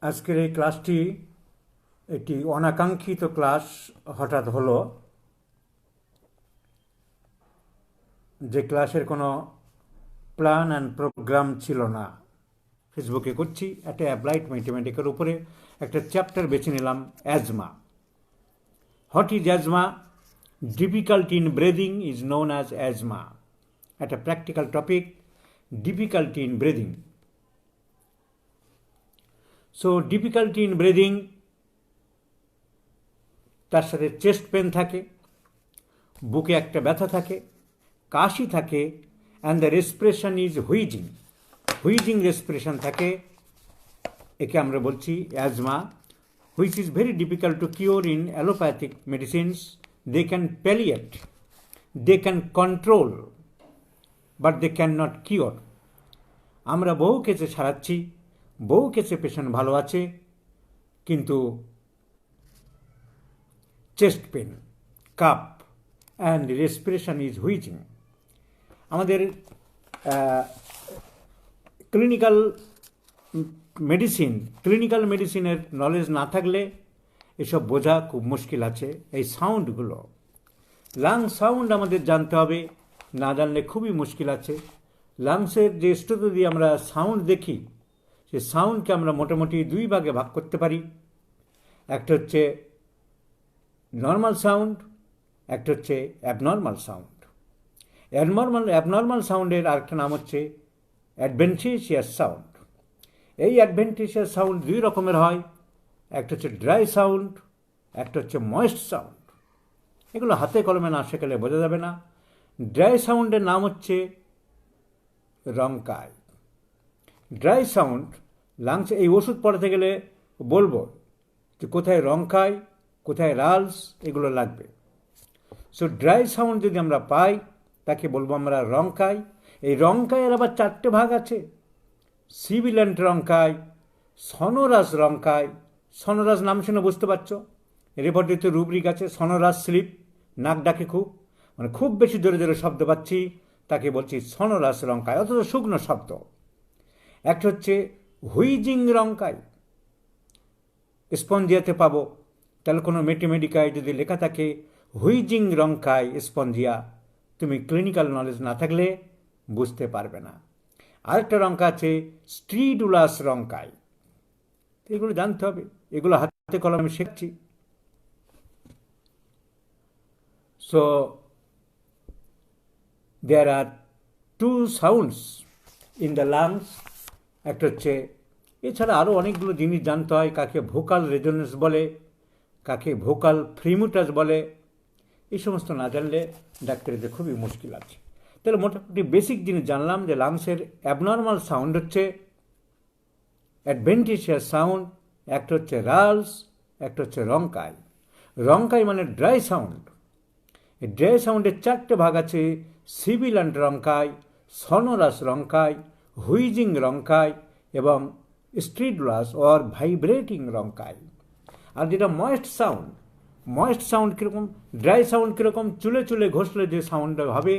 আজকের এই ক্লাসটি একটি অনাকাঙ্ক্ষিত ক্লাস হঠাৎ হলো, যে ক্লাসের কোনো প্ল্যান অ্যান্ড প্রোগ্রাম ছিল না। ফেসবুকে করছি, একটা অ্যাপ্লাইড ম্যাথমেটিক্যাল উপরে একটা চ্যাপ্টার বেছে নিলাম, asthma. What is asthma? Difficulty in breathing is known as asthma. একটা practical topic, difficulty in breathing. So difficulty in breathing, তার সাথে চেস্ট পেন থাকে, বুকে একটা ব্যথা থাকে, কাশি থাকে, and the respiration is wheezing. Wheezing respiration থাকে, একে আমরা বলছি asthma, which is very difficult to cure in allopathic medicines. They can palliate, they can control, but they can not cure. আমরা বহু কেসে সারাচ্ছি, বহু কেসে পেশেন্ট ভালো আছে, কিন্তু chest pain, cup and respiration is wheezing. আমাদের ক্লিনিক্যাল মেডিসিনের নলেজ না থাকলে এসব বোঝা খুব মুশকিল আছে। এই সাউন্ডগুলো, লাং সাউন্ড আমাদের জানতে হবে, না জানলে খুবই মুশকিল আছে। লাংসের যে স্টোতো দিয়ে আমরা সাউন্ড দেখি, সে সাউন্ডকে আমরা মোটামুটি দুই ভাগে ভাগ করতে পারি। একটা হচ্ছে নর্মাল সাউন্ড, একটা হচ্ছে অ্যাবনর্মাল সাউন্ড। অ্যাবনর্মাল সাউন্ডের আরেকটা নাম হচ্ছে অ্যাডভেন্টিশিয়াস সাউন্ড। এই অ্যাডভেন্টিশিয়াস সাউন্ড দুই রকমের হয়, একটা হচ্ছে ড্রাই সাউন্ড, একটা হচ্ছে ময়েস্ট সাউন্ড। এগুলো হাতে কলমে না শেখালে বোঝা যাবে না। ড্রাই সাউন্ডের নাম হচ্ছে রঙ্কাই। ড্রাই সাউন্ড লাংস, এই ওষুধ পড়াতে গেলে বলবো যে কোথায় রঙ্কাই, কোথায় রালস, এগুলো লাগবে। সো ড্রাই সাউন্ড যদি আমরা পাই, তাকে বলবো আমরা রঙ্কাই। এই রঙ্কাইয়ের আবার চারটে ভাগ আছে: সিবিল্যান্ট রঙ্কাই, সনোরাস রঙ্কাই। সনোরাস নাম শুনে বুঝতে পারছো, রেপোর্টে রুব্রিক আছে, সনোরাস স্লিপ, নাক ডাকে খুব, মানে খুব বেশি জোরে জোরে শব্দ পাচ্ছি, তাকে বলছি সনোরাস রঙ্কাই, অথচ শুকনো শব্দ। একটা হচ্ছে হুইজিং রঙ্কাই, স্পঞ্জিয়াতে পাবো, তাহলে কোনো ম্যাথমেটিকায় যদি লেখা থাকে হুইজিং রঙ্কাই স্পঞ্জিয়া, তুমি ক্লিনিক্যাল নলেজ না থাকলে বুঝতে পারবে না। আরেকটা রঙ্কা আছে স্ট্রিডুলাস রঙ্কাই, এগুলো জানতে হবে, এগুলো হাতে কলমে শিখছি। So there are two sounds in the lungs. একটা হচ্ছে, এছাড়া আরও অনেকগুলো জিনিস জানতে হয়, কাকে ভোকাল রেজোনেন্স বলে, কাকে ভোকাল ফ্রিমুটাস বলে। এই সমস্ত না জানলে ডাক্তারিতে খুবই মুশকিল আছে। তাহলে মোটামুটি বেসিক জিনিস জানলাম যে লাংসের অ্যাবনর্মাল সাউন্ড হচ্ছে অ্যাডভেন্টিশিয়াস সাউন্ড, একটা হচ্ছে রালস, একটা হচ্ছে রঙ্কাই। রঙ্কাই মানে ড্রাই সাউন্ড। এই ড্রাই সাউন্ডের চারটে ভাগ আছে: সিবিল্যান্ট রঙ্কাই, সনোরাস রঙ্কাই, হুইজিং রঙ্কাই এবং স্ট্রিডুলাস অর ভাইব্রেটিং রঙ্কাই। আর যেটা ময়েস্ট সাউন্ড কীরকম, ড্রাই সাউন্ড কীরকম, চুলে চুলে ঘষলে যে সাউন্ডটা হবে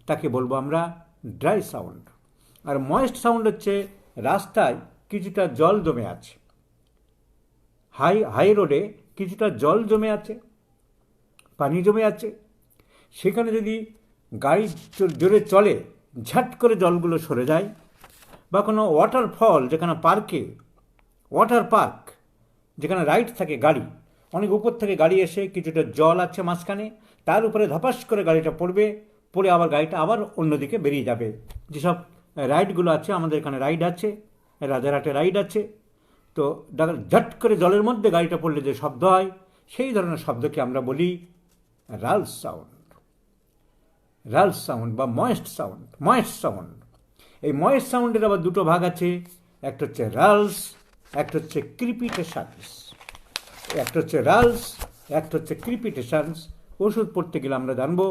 তাকে বলবো আমরা ড্রাই সাউন্ড। আর ময়েস্ট সাউন্ড হচ্ছে রাস্তায় কিছুটা জল জমে আছে, হাই রোডে কিছুটা জল জমে আছে, পানি জমে আছে, সেখানে যদি গাড়ি জোরে চলে, ঝাট করে জলগুলো সরে যায়, বা কোনো ওয়াটারফল, যেখানে ওয়াটার পার্ক যেখানে রাইড থাকে, গাড়ি অনেক উপর থেকে গাড়ি এসে কিছুটা জল আছে মাঝখানে, তার উপরে ধপাস করে গাড়িটা পড়বে, পড়ে আবার গাড়িটা আবার অন্যদিকে বেরিয়ে যাবে। যেসব রাইডগুলো আছে, আমাদের এখানে রাইড আছে, রাজারহাটে রাইড আছে, তো ঝট করে জলের মধ্যে গাড়িটা পড়লে যে শব্দ হয়, সেই ধরনের শব্দকে আমরা বলি রালস সাউন্ড বা ময়েস্ট সাউন্ড। এই ময়েস্ট সাউন্ডের আবার দুটো ভাগ আছে, একটা হচ্ছে রালস, একটা হচ্ছে ক্রিপিটেশনস। একটা হচ্ছে রালস, একটা হচ্ছে ক্রিপিটেশনস। ওষুধ পড়তে গেলে আমরা জানবো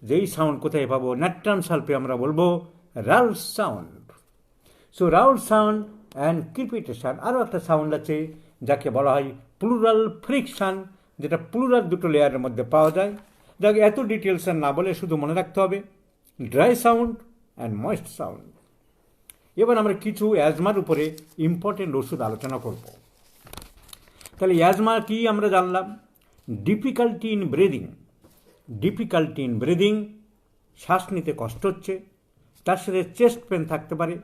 যে এই সাউন্ড কোথায় পাবো। ন্যাট্রাম সালফে আমরা বলবো rales sound. So rales sound and crepitation. আরও একটা সাউন্ড আছে যাকে বলা হয় প্লুরাল ফ্রিকশন, যেটা প্লুরাল দুটো লেয়ারের মধ্যে পাওয়া যায়। যাকে এত ডিটেলস না বলে শুধু মনে রাখতে হবে dry sound and moist sound. এবার আমরা কিছু অ্যাজমার উপরে ইম্পর্টেন্ট ওষুধ আলোচনা করব। তাহলে অ্যাজমা কি আমরা জানলাম? ডিফিকাল্টি ইন ব্রিদিং, শ্বাস নিতে কষ্ট হচ্ছে, তার সাথে চেস্ট পেন থাকতে পারে,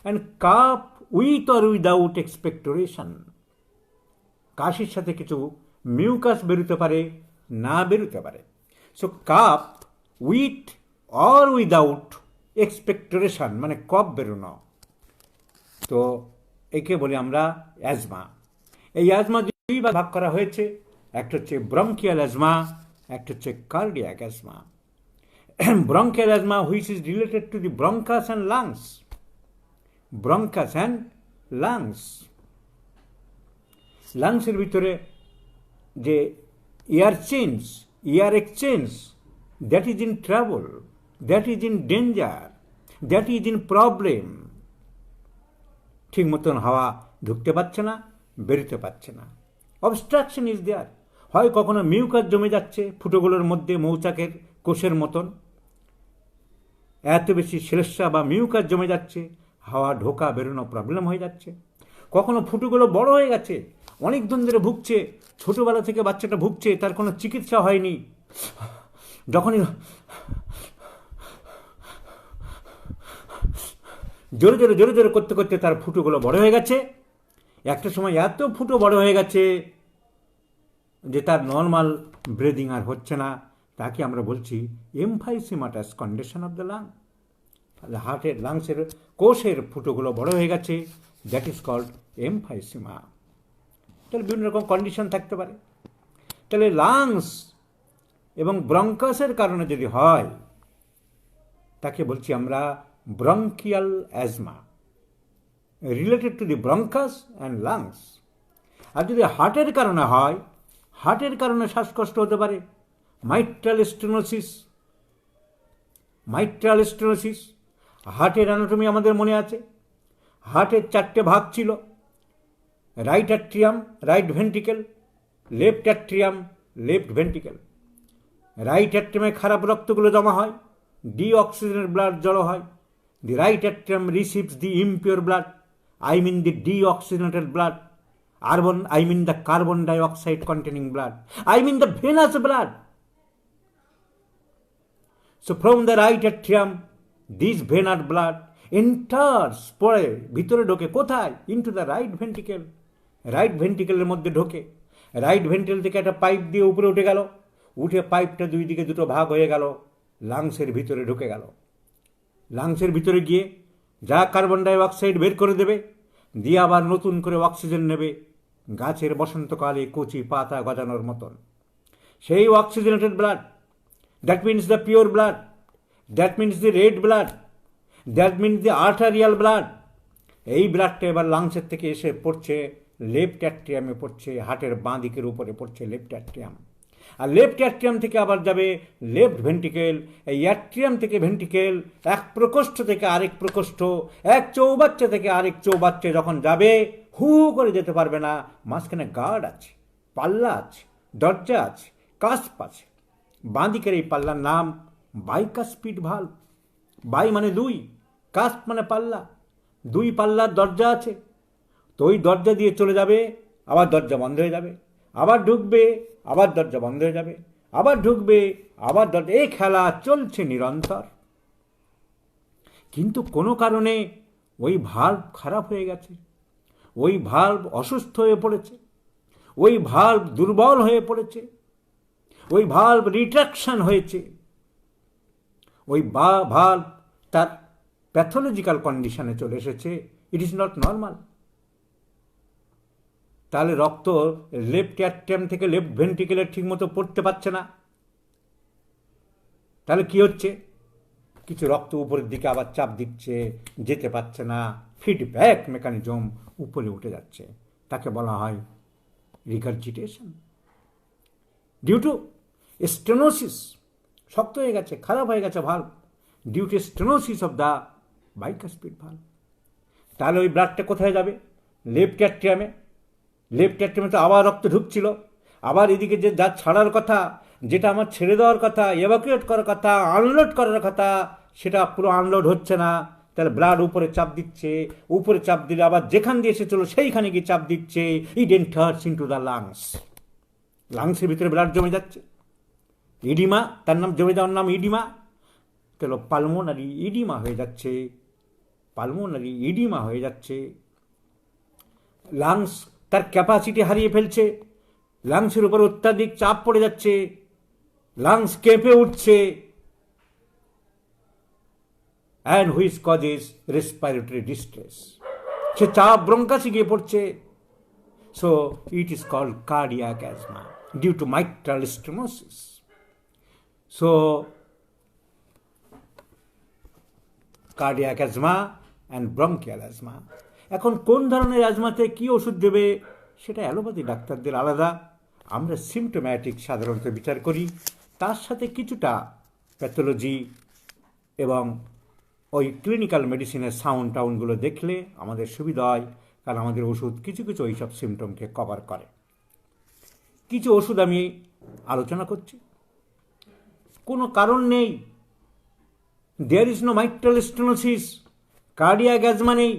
and cough with or without expectoration, কাশির সাথে কিছু মিউকাস বেরোতে পারে, না বেরোতে পারে। So cough with or without expectoration মানে কফ বেরোনো, তো একে বলি আমরা অ্যাজমা। এই অ্যাজমা দুই ভাগ করা হয়েছে, একটা হচ্ছে ব্রঙ্কিয়াল অ্যাজমা, একটা হচ্ছে cardiac asthma. Bronchial asthma which is related to the bronchus and lungs. লাংসের ভিতরে যে air exchange, that is in trouble, that is in danger, that is in problem. ঠিক মতন হাওয়া ঢুকতে পারছে না, বেরোতে পারছে না, অবস্ট্রাকশন ইজ দেয়ার। হয় কখনো মিউকাস জমে যাচ্ছে ফুটোগুলোর মধ্যে, মৌচাকের কোষের মতন এত বেশি শ্লেষ্মা বা মিউকাস জমে যাচ্ছে, হাওয়া ঢোকা বেরোনো প্রবলেম হয়ে যাচ্ছে। কখনো ফুটোগুলো বড় হয়ে গেছে, অনেক দিন ধরে ভুগছে, ছোটোবেলা থেকে বাচ্চাটা ভুগছে, তার কোনো চিকিৎসা হয়নি, যখনই জোরে জোরে করতে করতে তার ফুটোগুলো বড় হয়ে গেছে। একটা সময় এত ফুটো বড় হয়ে গেছে যে তার নর্মাল ব্রিদিং আর হচ্ছে না, তাকে আমরা বলছি এমফাইসিমাটাস কন্ডিশন অফ দ্য লাং। হার্টের লাংসের কোষের ফুটোগুলো বড় হয়ে গেছে, দ্যাট ইজ কল্ড এমফাইসিমা। তাহলে বিভিন্ন রকম কন্ডিশন থাকতে পারে। তাহলে লাংস এবং ব্রঙ্কাসের কারণে যদি হয়, তাকে বলছি আমরা bronchial asthma, related to the bronchus and lungs. আর যদি হার্টের কারণে হয়, হার্টের কারণে শ্বাসকষ্ট হতে পারে, মাইট্রাল স্টেনোসিস। হার্টের অ্যানাটমি আমাদের মনে আছে, হার্টের 4টে ভাগ ছিল, right atrium, right ventricle, left atrium, left ventricle. Right অ্যাট্রিয়ামে খারাপ রক্তগুলো জমা হয়, ডিঅক্সিজেনের ব্লাড জড়ো হয়। The right atrium receives the impure blood, I mean the deoxygenated blood, I mean the carbon dioxide containing blood, I mean the venous blood. So from the right atrium, this venous blood enters, পরে ভিতরে ঢোকে কোথায়? into the right ventricle, right ভেন্ট্রিকেলের মধ্যে ঢোকে। Right ventricle থেকে একটা pipe দিয়ে উপরে উঠে গেল, উঠে পাইপটা দুই দিকে দুটো ভাগ হয়ে গেল, লাংসের ভিতরে ঢুকে গেল। লাংসের ভিতরে গিয়ে যা কার্বন ডাইঅক্সাইড বের করে দেবে, দিয়ে আবার নতুন করে অক্সিজেন নেবে, গাছের বসন্তকালে কচি পাতা গজানোর মতন। সেই oxygenated blood, that means the pure blood, that means the red blood, that means the arterial blood. এই ব্লাডটা এবার লাংসের থেকে এসে পড়ছে লেফট অ্যাট্রিয়ামে, পড়ছে হার্টের বাঁ দিকের উপরে পড়ছে লেফট অ্যাট্রিয়াম। আর লেফট অ্যাট্রিয়াম থেকে আবার যাবে লেফট ভেন্ট্রিকেল। এই অ্যাট্রিয়াম থেকে ভেন্ট্রিকেল, এক প্রকোষ্ঠ থেকে আরেক প্রকোষ্ঠ, এক চৌবাচ্চা থেকে আরেক চৌবাচ্চা যখন যাবে, হু করে যেতে পারবে না, মাঝখানে গার্ড আছে, পাল্লা আছে, দরজা আছে, কাস্প আছে। বাঁ দিকের এই পাল্লার নাম বাইকাস্পিড ভাল্ব। বাই মানে দুই, কাস্প মানে পাল্লা, দুই পাল্লার দরজা আছে। তো ওই দরজা দিয়ে চলে যাবে, আবার দরজা বন্ধ হয়ে যাবে, আবার ঢুকবে, আবার দরজা বন্ধ হয়ে যাবে, আবার ঢুকবে, আবার দরজা। এই খেলা চলছে নিরন্তর। কিন্তু কোনো কারণে ওই ভাল্ব খারাপ হয়ে গেছে, ওই ভাল্ব অসুস্থ হয়ে পড়েছে, ওই ভাল্ব দুর্বল হয়ে পড়েছে, ওই ভাল্ব রিট্রাকশন হয়েছে, ওই ভাল্ব তার প্যাথোলজিক্যাল কন্ডিশনে চলে এসেছে, ইট ইজ নট নর্মাল। তাহলে রক্ত লেফট অ্যাট্রিয়াম থেকে লেফট ভেন্ট্রিকেলে ঠিকমতো পড়তে পারছে না। তাহলে কি হচ্ছে? কিছু রক্ত উপরের দিকে আবার চাপ দিচ্ছে, যেতে পারছে না, ফিডব্যাক মেকানিজম উপরে উঠে যাচ্ছে, তাকে বলা হয় রিগার্জিটেশন। ডিউ টু স্টেনোসিস, শক্ত হয়ে গেছে, খারাপ হয়ে গেছে valve, due to stenosis of the bicuspid valve. তাহলে ওই ব্লাডটা কোথায় যাবে? লেফট অ্যাট্রিয়ামে। লেফট অ্যাট্রিয়ামে তো আবার রক্ত ঢুকছিল, আবার এদিকে যে যা ছাড়ার কথা, যেটা আমার ছেড়ে দেওয়ার কথা, এভাকুয়েট করার কথা, আনলোড করার কথা, সেটা পুরো আনলোড হচ্ছে না, তাহলে ব্লাড উপরে চাপ দিচ্ছে, উপরে চাপ দিলে আবার যেখান দিয়ে এসেছিল সেইখানে গিয়ে চাপ দিচ্ছে, ইট এন্টার্স ইনটু দ্য লাংস, লাংসের ভিতরে ব্লাড জমে যাচ্ছে। ইডিমা, তার নাম জমে যাওয়ার নাম ইডিমা, তাহলে পালমোনারি ইডিমা হয়ে যাচ্ছে, পালমোনারি ইডিমা হয়ে যাচ্ছে। লাংস তার ক্যাপাসিটি হারিয়ে ফেলছে, লাংসের উপর অত্যাধিক চাপ পড়ে যাচ্ছে, লাংস কেঁপে উঠছে, and which causes respiratory distress. সে চাপ ব্রঙ্কাসে গিয়ে পড়ছে। So it is called cardiac asthma due to mitral stenosis. So cardiac asthma and bronchial asthma. এখন কোন ধরনের অ্যাজমাতে কি ওষুধ দেবে সেটা অ্যালোপ্যাথি ডাক্তারদের আলাদা। আমরা সিমটোম্যাটিক সাধারণত বিচার করি, তার সাথে কিছুটা প্যাথোলজি এবং ওই ক্লিনিক্যাল মেডিসিনের সাউন্ড টাউনগুলো দেখলে আমাদের সুবিধা হয়, কারণ আমাদের ওষুধ কিছু কিছু ওইসব সিমটমকে কভার করে। কিছু ওষুধ আমি আলোচনা করছি, কোনো কারণ নেই, there is no mitral stenosis, cardiac asthma নেই,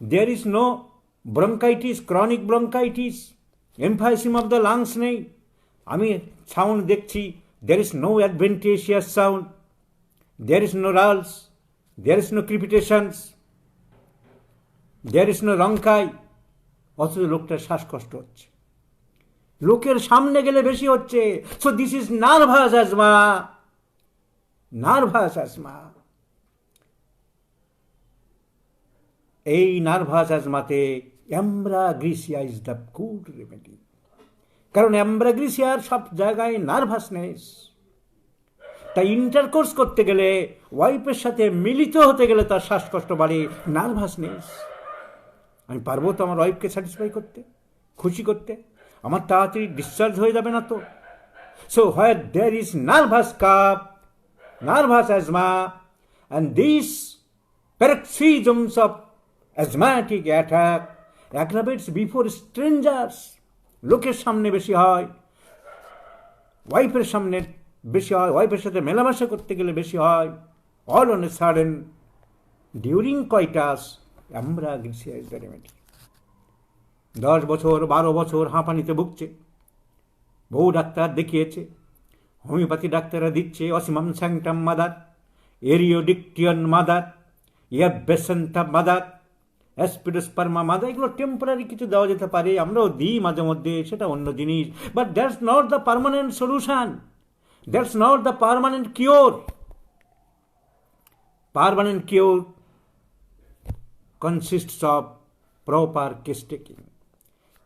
there is no bronchitis, chronic bronchitis, emphysema of the lungs নেই, আমি সাউন্ড দেখছি, there is no adventitious sound, there is no rulls, there is no crepitations, there is no rhonchi, অথচ লোকটার শ্বাসকষ্ট হচ্ছে, লোকের সামনে গেলে বেশি হচ্ছে। So this is nervous asthma, nervous asthma. এই নার্ভাস অ্যাজমাতে ambra grisea is the good remedy, কারণ অ্যাম্ব্রাগ্রিসিয়ার সব জায়গায় নার্ভাসনেস। তাই ইন্টারকোর্স করতে গেলে, ওয়াইফের সাথে মিলিত হতে গেলে তার শ্বাসকষ্ট বাড়ে, নার্ভাসনেস। আমি পারবো তো আমার ওয়াইফকে স্যাটিসফাই করতে, খুশি করতে? আমার তাড়াতাড়ি ডিসচার্জ হয়ে যাবে না তো? So where there is nervous cup, nervous asthma, and this paroxysms of asthmatic attack aggravates before strangers, লোকের সামনে বেশি হয়, ওয়াইফের সামনে বেশি হয়, ওয়াইফের সাথে মেলামেশা করতে গেলে বেশি হয়, all on a sudden during coitus, ambra grisea is the remedy. 10 বছর 12 বছর হাঁপানিতে ভুগছে, বহু ডাক্তার দেখিয়েছে, হোমিওপ্যাথি ডাক্তাররা দিচ্ছে অসিমাম স্যাংটাম মাদার, এরিওডিকটিয়ন মাদার, ইয়াবেসেন্টা মাদার, অ্যাসপিডোস্পার্মা মাদার, এগুলো টেম্পোরারি কিছু দেওয়া যেতে পারে, আমরাও দিই মাঝে মধ্যে, সেটা অন্য জিনিস, but that's not the permanent solution, that's not the permanent cure. Permanent cure consists of proper case taking,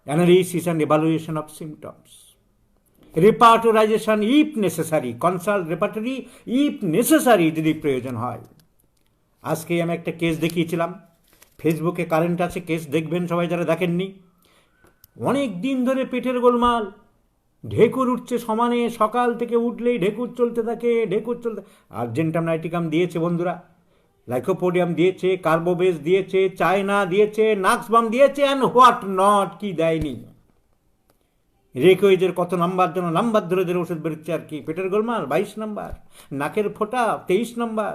analysis and evaluation of symptoms, repertorization if necessary, consult repertory if necessary যদি প্রয়োজন হয়। আজকে আমি একটা কেস দেখিয়েছিলাম, ফেসবুকে current আছে, case দেখবেন সবাই যারা দেখেননি। অনেক দিন ধরে পেটের গোলমাল, ঢেকুর উঠছে সমানে, সকাল থেকে উঠলেই ঢেকুর চলতে থাকে, ঢেকুর চলতে। আর্জেন্টাম নাইটিকাম দিয়েছে বন্ধুরা, লাইকোপোডিয়াম দিয়েছে, কার্বোবেস দিয়েছে, চায়না দিয়েছে, নাক্সবাম দিয়েছে, অ্যান্ড হোয়াট নট, কি দেয়নি। রেকোয়েজের কত নাম্বার যেন নাম্বার ধরে ধরে ওষুধ বেরোচ্ছে আর কি। পেটের গোলমাল 22 নাম্বার, নাকের ফোঁটা 23 নাম্বার,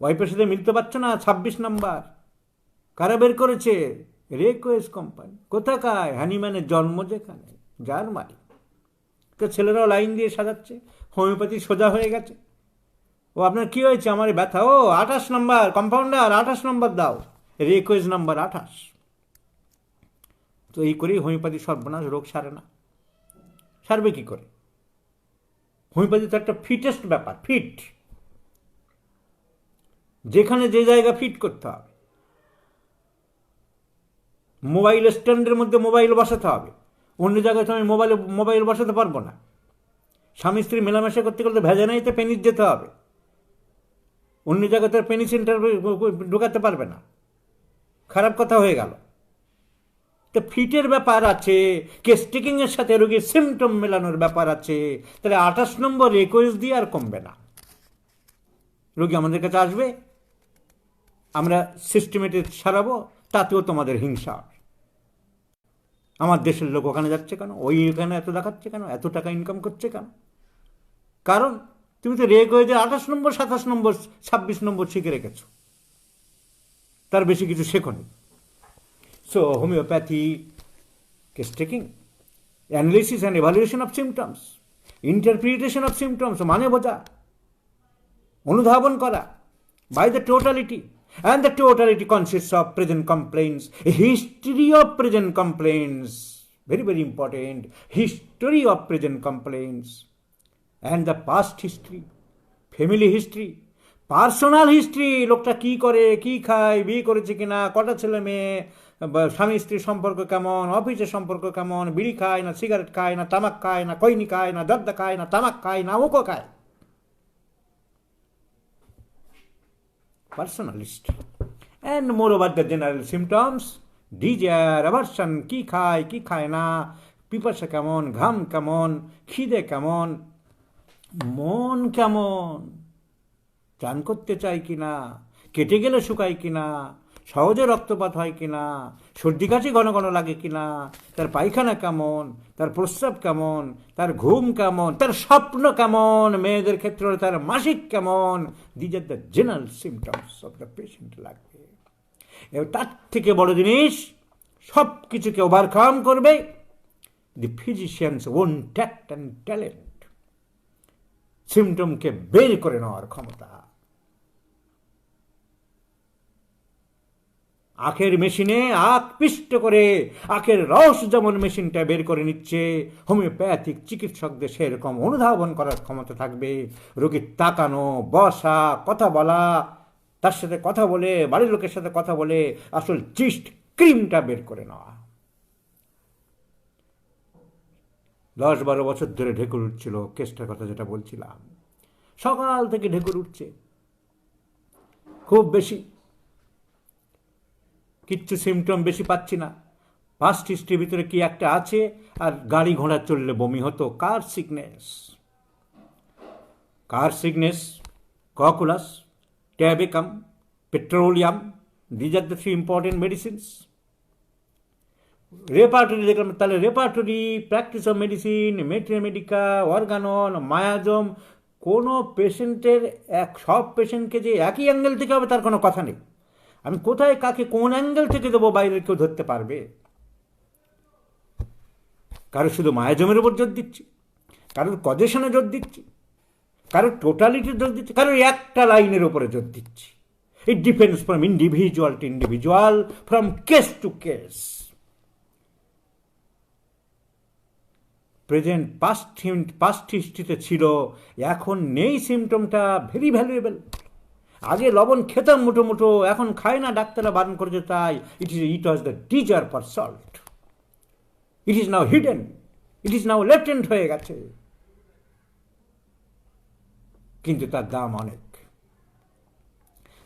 ওয়াইফের সাথে মিলতে পারছো না 26 নাম্বার। কারা বের করেছে? রেকোয়েজ কোম্পানি। কোথাকায়? হ্যানিম্যানের জন্ম যেখানে, জার্মানি। তো ছেলেরাও লাইন দিয়ে সাজাচ্ছে, হোমিওপ্যাথি সোজা হয়ে গেছে। ও আপনার কি হয়েছে? আমার ব্যথা, ও 28 নম্বর কম্পাউন্ডার, 28 নম্বর দাও, রেকোয়েজ নাম্বার 28। তো এই করেই হোমিওপ্যাথি সর্বনাশ, রোগ সারে না। সারবে কি করে? হোমিওপ্যাথি তো একটা ফিটেস্ট ব্যাপার, ফিট, যেখানে যে জায়গা ফিট করতে হবে। মোবাইল স্ট্যান্ডের মধ্যে মোবাইল বসাতে হবে, অন্য জায়গায় তো আমি মোবাইল বসাতে পারবো না। স্বামী স্ত্রী মেলামেশা করতে গেলে ভেজানাইতে পেনিস যেতে হবে, অন্য জায়গায় তো পেনিস সেন্টার ঢোকাতে পারবে না, খারাপ কথা হয়ে গেল। তো ফিটের ব্যাপার আছে, কেস টেকিংয়ের সাথে রোগীর সিমটম মেলানোর ব্যাপার আছে। তাহলে 28 নম্বর রিকোয়েস্ট দিয়ে আর কমবে না। রোগী আমাদের কাছে আসবে, আমরা সিস্টেমেটিক সারাবো, তাতেও তোমাদের হিংসা। আমার দেশের লোক ওখানে যাচ্ছে কেন, ওই এখানে এত দেখাচ্ছে কেন, এত টাকা ইনকাম করছে কেন? কারণ তুমি তো রেগ হয়ে যায় 28 নম্বর 27 নম্বর 26 নম্বর শিখে রেখেছ, তার বেশি কিছু শেখনি। So homeopathy case taking, analysis and evaluation of symptoms, interpretation of symptoms, মানে বোঝা, অনুধাবন করা by the totality, and the totality consists of present complaints, a history of present complaints, very very important, history of present complaints, and the past history, family history, personal history, লোকটা কি করে, কি খায়, বিয়ে করেছে কিনা, কটা ছেলে মেয়ে, স্বামী স্ত্রীর সম্পর্ক কেমন, অফিসের সম্পর্ক কেমন, বিড়ি খায় না সিগারেট খায় না তামাক খায় না খৈনি খায় না জর্দা খায় না তামাক খায় না ওকো খায়, personal history, and moreover the general symptoms, desire, aversion, কি খায় কি খায় না, পিপাসা কেমন, ঘাম কেমন, খিদে কেমন, মন কেমন, চান করতে চাই কিনা, কেটে গেলে শুকায় কিনা, সহজে রক্তপাত হয় কিনা, সর্দি কাশি ঘন ঘন লাগে কিনা, তার পায়খানা কেমন, তার প্রস্রাব কেমন, তার ঘুম কেমন, তার স্বপ্ন কেমন, মেয়েদের ক্ষেত্রে তার মাসিক কেমন, these are the general symptoms of the patient লাগবে। এবার তার থেকে বড় জিনিস, সব কিছুকে ওভারকাম করবে the physician's own tact and talent, সিমটমকে বের করে নেওয়ার ক্ষমতা। আখের মেশিনে আখ পিষ্ট করে আখের রস যেমন মেশিনটা বের করে নিচ্ছে, হোমিওপ্যাথিক চিকিৎসকদের সেরকম অনুধাবন করার ক্ষমতা থাকবে। রোগীর তাকানো, বসা, কথা বলা, তার সাথে কথা বলে, বাড়ির লোকের সাথে কথা বলে আসল চিস্ট ক্রিমটা বের করে নেওয়া। 10-12 বছর ধরে ঢেকুর উঠছিল, কেসটার কথা যেটা বলছিলাম, সকাল থেকে ঢেকুর উঠছে খুব বেশি, কিচ্ছু সিমটম বেশি পাচ্ছি না, পাস্ট হিস্ট্রির ভিতরে কি একটা আছে, আর গাড়ি ঘোড়া চললে বমি হতো, car sickness, cocculus, tabacum, petroleum, these are the 3 important medicines. Repertory দেখলাম, তাহলে repertory, practice of medicine, materia medica, organon, miasm, কোনো পেশেন্টের সব পেশেন্টকে যে একই অ্যাঙ্গেল থেকে হবে তার কোনো কথা নেই। আমি কোথায় কাকে কোন অ্যাঙ্গেল থেকে দেবো বাইরের কেউ ধরতে পারবে? কারো শুধু মায়াজমের উপর জোর দিচ্ছি, কারোর কজেশনে জোর দিচ্ছি, কারোর টোটালিটির জোর দিচ্ছি, কারোর একটা লাইনের উপরে জোর দিচ্ছি। It depends from individual to individual, from case to case. Present past হিস্ট্রিতে ছিল, এখন নেই সিমটমটা, ভেরি ভ্যালুয়েবল। আগে লবণ খেতাম মুঠো মুঠো, এখন খায় না, ডাক্তাররা বারণ করেছে তাই। It was the teacher for salt, it is now hidden, it is now latent হয়ে গেছে, কিন্তু তার দাম অনেক।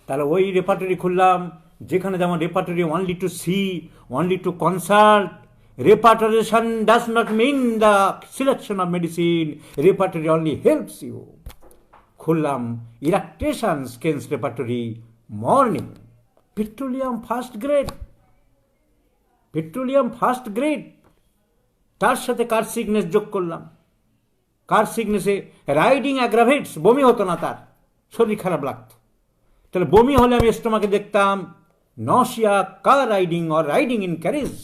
তাহলে ওই রেপার্টরি খুললাম, যেখানে যেমন repertory only to see, only to consult. Repertorization does not mean the selection of medicine. Repertory only helps you. খুললাম ইরাকটেশন স্কেন্স repertory, morning, petroleum first grade, তার সাথে কার সিকনেস যোগ করলাম। কার সিকনেসে রাইডিং অ্যাগ্রাভেটস, বমি হতো না, তার শরীর খারাপ লাগতো। তাহলে বমি হলে আমি স্টোমাকে দেখতাম nausea, car riding or riding in carriage,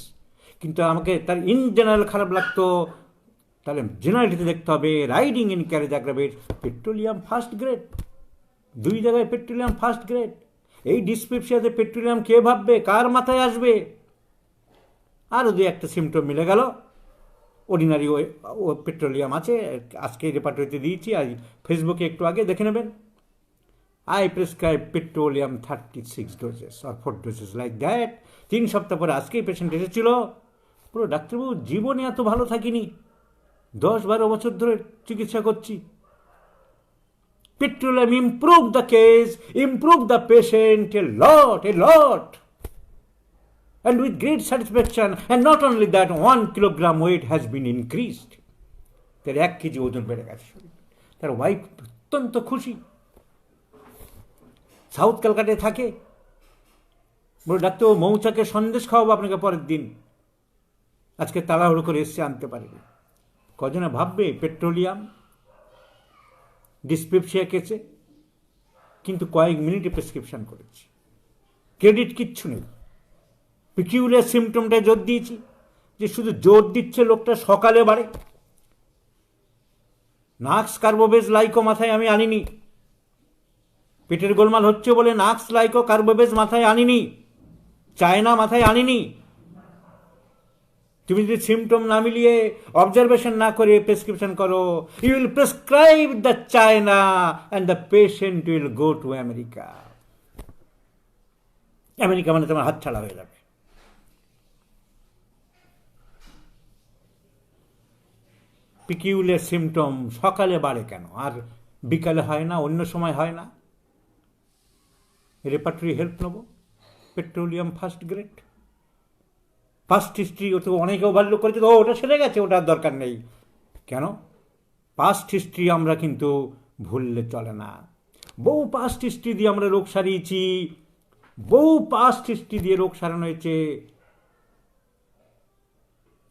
কিন্তু আমাকে তার ইন জেনারেল খারাপ লাগতো, তাহলে জেনারেলিতে দেখতে হবে riding in carriage aggravate, petroleum first grade. 2 জায়গায় পেট্রোলিয়াম ফার্স্ট গ্রেড। এই ডিসপেপসিয়াতে পেট্রোলিয়াম কে ভাববে, কার মাথায় আসবে? আরও 2-1টা সিমটম মিলে গেল, অর্ডিনারি ও পেট্রোলিয়াম আছে। আজকে রেপার্টরিতে দিয়েছি, আজ ফেসবুকে একটু আগে দেখে নেবেন। I prescribe petroleum 36 doses or 4 doses like that. 3 সপ্তাহ পরে আজকেই পেশেন্ট এসেছিল, পুরো ডাক্তারবাবু জীবনে এত ভালো থাকিনি, 10-12 বছর ধরে চিকিৎসা করছি। Petroleum improve the case, improve the patient a lot, and with great satisfaction, and not only that, 1 kilogram weight has been increased. তার 1 কেজি ওজন বেড়ে গেছে। তার ওয়াইফ অত্যন্ত খুশি, সাউথ ক্যালকাটায় থাকে, বলে ডাক্তার মৌচাকে সন্দেশ খাওয়াবো আপনাকে পরের দিন, আজকে তাড়াহুড়ো করে এসছে, আনতে পারেনি। কজনে ভাববে পেট্রোলিয়াম ডিসপেপসিয়া কেসে, কিন্তু কয়েক মিনিটে প্রেসক্রিপশন করেছি। ক্রেডিট কিচ্ছু নেই। পিকিউলিয়ার সিমটমটায় জোর দিয়েছি, যে শুধু জোর দিচ্ছে লোকটা সকালে বাড়ে। নাক্স কার্বোবেজ লাইকো মাথায় আমি আনিনি, পেটের গোলমাল হচ্ছে বলে নাক্স লাইকো কার্বোবেজ মাথায় আনিনি, চায়না মাথায় আনিনি। তুমি যদি সিমটম না মিলিয়ে অবজারভেশন না করে প্রেসক্রিপশন করো, you will prescribe the China and the patient will go to America. America মানে তোমার হাতছাড়া হয়ে যাবে। পিকিউলিয়ার সিমটম সকালে বাড়ে কেন, আর বিকালে হয় না, অন্য সময় হয় না? রেপার্টরি হেল্প নেব, petroleum first grade, past history. ও তো অনেকে ওভারলুক করেছে, ও ওটা সেরে গেছে, ওটার দরকার নেই। কেন? পাস্ট হিস্ট্রি আমরা কিন্তু ভুললে চলে না। বহু পাস্ট হিস্ট্রি দিয়ে আমরা রোগ সারিয়েছি, বহু পাস্ট হিস্ট্রি দিয়ে রোগ সারানো হয়েছে।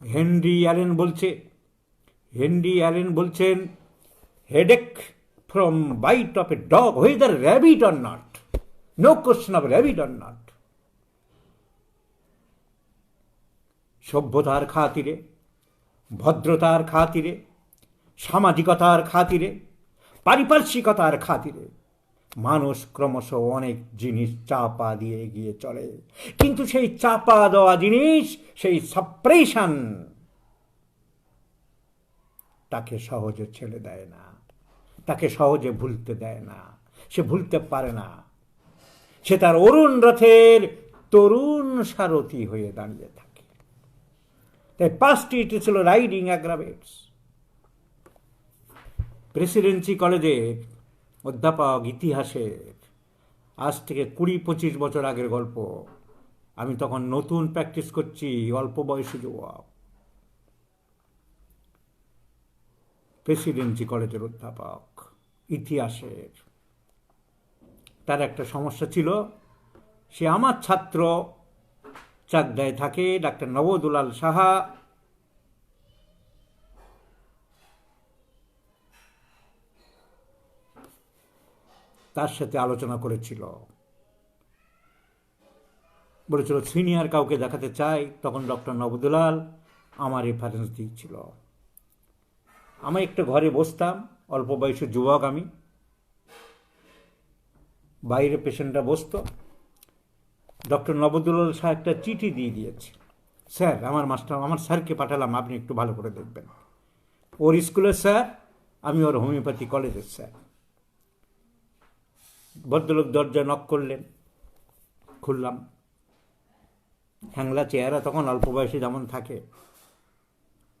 হেনরি অ্যালেন বলছেন, headache from bite of a dog, whether rabid or not, no question of rabid or not. সভ্যতার খাতিরে, ভদ্রতার খাতিরে, সামাজিকতার খাতিরে, পারিপার্শ্বিকতার খাতিরে মানুষ ক্রমশ অনেক জিনিস চাপা দিয়ে এগিয়ে চলে, কিন্তু সেই চাপা দেওয়া জিনিস, সেই সাপ্রেশন, তাকে সহজে ছেড়ে দেয় না, তাকে সহজে ভুলতে দেয় না, সে ভুলতে পারে না। সে তার অরুণ রথের তরুণ সারথি হয়ে দাঁড়িয়ে থাকে। তাই পাঁচটি ছিল রাইডিং অ্যাগ্রাভেটস। প্রেসিডেন্সি কলেজের অধ্যাপক ইতিহাসের, আজ থেকে 20-25 বছর আগের গল্প। আমি তখন নতুন প্র্যাকটিস করছি, অল্প বয়সী যুবক। প্রেসিডেন্সি কলেজের অধ্যাপক ইতিহাসের, তার একটা সমস্যা ছিল। সে আমার ছাত্র, চাকদায় থাকে, ডাক্তার নবদুলাল সাহা। তার সাথে আলোচনা করেছিল, বলেছিল সিনিয়র কাউকে দেখাতে চাই। তখন ডক্টর নবদুলাল আমার রেফারেন্স দিয়েছিল। আমি একটা ঘরে বসতাম, অল্প বয়সের যুবক আমি, বাইরে পেশেন্টরা বসত। ডক্টর নবদুলাল সাহা একটা চিঠি দিয়ে দিয়েছে, স্যার আমার স্যারকে পাঠালাম, আপনি একটু ভালো করে দেখবেন। ওর স্কুলের স্যার, আমি ওর হোমিওপ্যাথি কলেজের স্যার। ভদ্রলোক দরজা নক করলেন, খুললাম। হ্যাংলা চেহারা, তখন অল্প বয়সে যেমন থাকে,